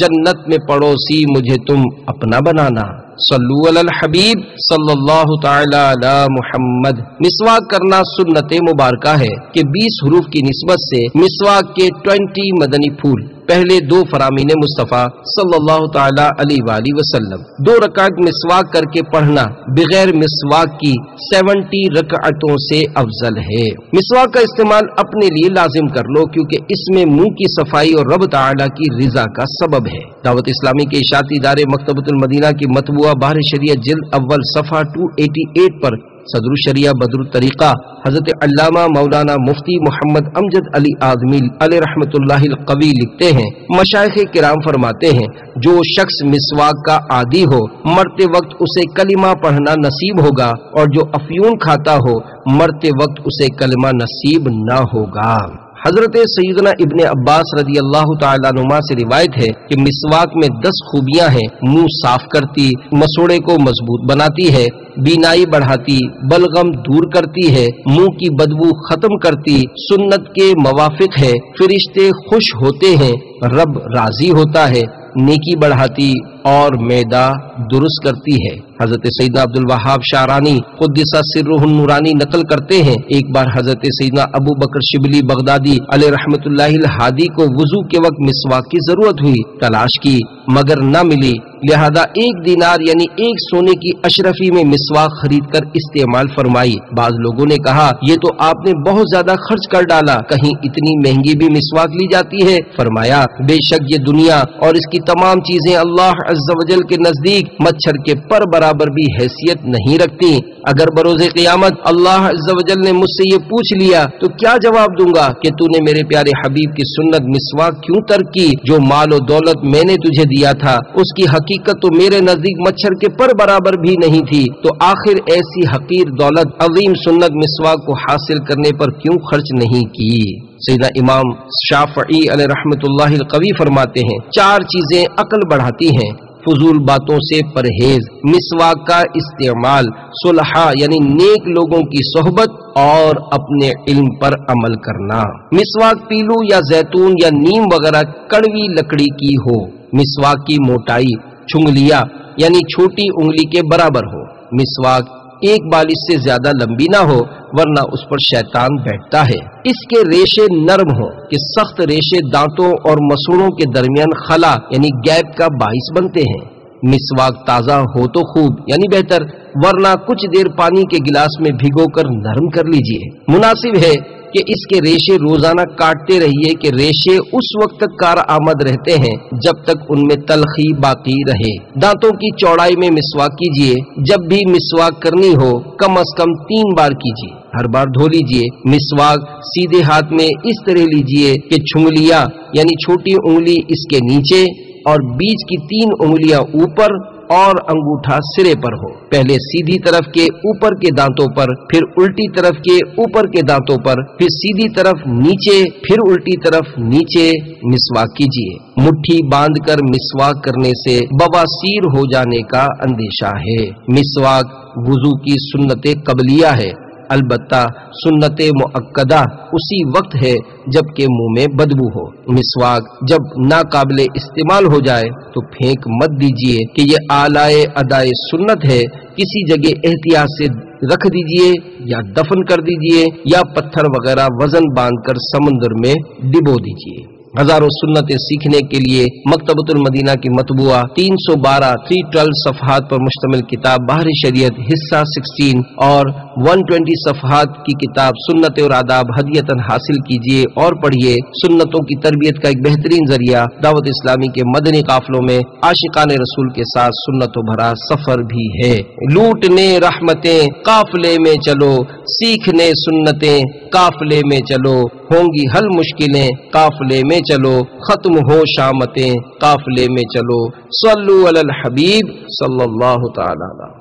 جنت میں پڑوسی مجھے تم اپنا بنانا۔ صلو علی الحبیب صلی اللہ تعالی علی محمد۔ مسواک کرنا سنت مبارکہ ہے کہ 20 حروف کی نسبت سے مسواک کے 20 مدنی پھول، پہلے 2 فرامین مصطفیٰ صلی اللہ تعالی علیہ وآلہ وسلم، 2 رکعت مسواک کر کے پڑھنا بغیر مسواک کی 70 رکعتوں سے افضل ہے۔ مسواک کا استعمال اپنے لیے لازم کر لو کیونکہ اس میں منہ کی صفائی اور رب تعالی کی رضا کا سبب ہے۔ دعوت اسلامی کے اشاعتی ادارے مکتبۃ المدینہ کی مطبوعہ بحر شریعت جلد اول صفحہ 288 پر صدر الشریعہ بدر الطریقہ حضرت علامہ مولانا مفتی محمد امجد علی اعظمی علیہ رحمت اللہ القوی لکھتے ہیں، مشائخ کرام فرماتے ہیں جو شخص مسواک کا عادی ہو مرتے وقت اسے کلمہ پڑھنا نصیب ہوگا، اور جو افیون کھاتا ہو مرتے وقت اسے کلمہ نصیب نہ ہوگا۔ حضرت سیدنا ابن عباس رضی اللہ تعالیٰ عنہما سے روایت ہے کہ مسواک میں 10 خوبیاں ہیں۔ منہ صاف کرتی، مسوڑے کو مضبوط بناتی ہے، بینائی بڑھاتی، بلغم دور کرتی ہے، منہ کی بدبو ختم کرتی، سنت کے موافق ہے، فرشتے خوش ہوتے ہیں، رب راضی ہوتا ہے، نیکی بڑھاتی اور معدہ درست کرتی ہے۔ حضرت سیدنا عبد الوہاب شعرانی قدس سرہ النورانی نقل کرتے ہیں، ایک بار حضرت سیدنا ابو بکر شبلی بغدادی علیہ رحمۃ اللہ الہادی کو وضو کے وقت مسواک کی ضرورت ہوئی، تلاش کی مگر نہ ملی، لہذا 1 دینار یعنی 1 سونے کی اشرفی میں مسواک خرید کر استعمال فرمائی۔ بعض لوگوں نے کہا یہ تو آپ نے بہت زیادہ خرچ کر ڈالا، کہیں اتنی مہنگی بھی مسواک لی جاتی ہے؟ فرمایا بے شک یہ دنیا اور اس کی تمام چیزیں اللہ عز و جل کے نزدیک مچھر کے پر برابر بھی حیثیت نہیں رکھتی۔ اگر بروز قیامت اللہ عز و جل نے مجھ سے یہ پوچھ لیا تو کیا جواب دوں گا کہ تو نے میرے پیارے حبیب کی سنت مسواک کیوں ترک کی؟ جو مال و دولت میں نے تجھے دیا تھا اس کی حقیقت تو میرے نزدیک مچھر کے پر برابر بھی نہیں تھی، تو آخر ایسی حقیر دولت عظیم سنت مسواک کو حاصل کرنے پر کیوں خرچ نہیں کی؟ سیدنا امام شافعی علیہ رحمۃ اللہ القوی فرماتے ہیں 4 چیزیں عقل بڑھاتی ہیں: فضول باتوں سے پرہیز، مسواک کا استعمال، صلحاء یعنی نیک لوگوں کی صحبت اور اپنے علم پر عمل کرنا۔ مسواک پیلو یا زیتون یا نیم وغیرہ کڑوی لکڑی کی ہو۔ مسواک کی موٹائی چنگلیا یعنی چھوٹی انگلی کے برابر ہو۔ مسواک 1 بالش سے زیادہ لمبی نہ ہو ورنہ اس پر شیطان بیٹھتا ہے۔ اس کے ریشے نرم ہو کہ سخت ریشے دانتوں اور مسوڑوں کے درمیان خلا یعنی گیپ کا باعث بنتے ہیں۔ مسواک تازہ ہو تو خوب یعنی بہتر، ورنہ کچھ دیر پانی کے گلاس میں بھگو کر نرم کر لیجئے۔ مناسب ہے کہ اس کے ریشے روزانہ کاٹتے رہیے کہ ریشے اس وقت تک کارآمد رہتے ہیں جب تک ان میں تلخی باقی رہے۔ دانتوں کی چوڑائی میں مسواک کیجئے۔ جب بھی مسواک کرنی ہو کم از کم 3 بار کیجئے، ہر بار دھو لیجئے۔ مسواک سیدھے ہاتھ میں اس طرح لیجئے کہ چھنگلیاں یعنی چھوٹی انگلی اس کے نیچے اور بیچ کی 3 انگلیاں اوپر اور انگوٹھا سرے پر ہو۔ پہلے سیدھی طرف کے اوپر کے دانتوں پر، پھر الٹی طرف کے اوپر کے دانتوں پر، پھر سیدھی طرف نیچے، پھر الٹی طرف نیچے مسواک کیجیے۔ مٹھی باندھ کر مسواک کرنے سے بواسیر ہو جانے کا اندیشہ ہے۔ مسواک وضو کی سنت قبلیہ ہے، البتہ سنت مؤکدہ اسی وقت ہے جب کہ منہ میں بدبو ہو۔ مسواک جب ناقابل استعمال ہو جائے تو پھینک مت دیجیے کہ یہ آلائے ادائے سنت ہے، کسی جگہ احتیاط سے رکھ دیجیے یا دفن کر دیجیے یا پتھر وغیرہ وزن باندھ کر سمندر میں ڈبو دیجیے۔ ہزاروں سنتیں سیکھنے کے لیے مکتبۃ المدینہ کی مطبوعہ 312 صفحات پر مشتمل کتاب بحر شریعت حصہ 16 اور 120 صفحات کی کتاب سنت اور آداب ہدیۃً حاصل کیجیے اور پڑھیے۔ سنتوں کی تربیت کا ایک بہترین ذریعہ دعوت اسلامی کے مدنی قافلوں میں عاشقان رسول کے ساتھ سنتوں بھرا سفر بھی ہے۔ لوٹنے رحمتیں قافلے میں چلو، سیکھنے سنتیں قافلے میں چلو، ہوں گی حل مشکلیں قافلے میں چلو، ختم ہو شامتیں قافلے میں چلو۔ صلو علی الحبیب صلی اللہ تعالی علیہ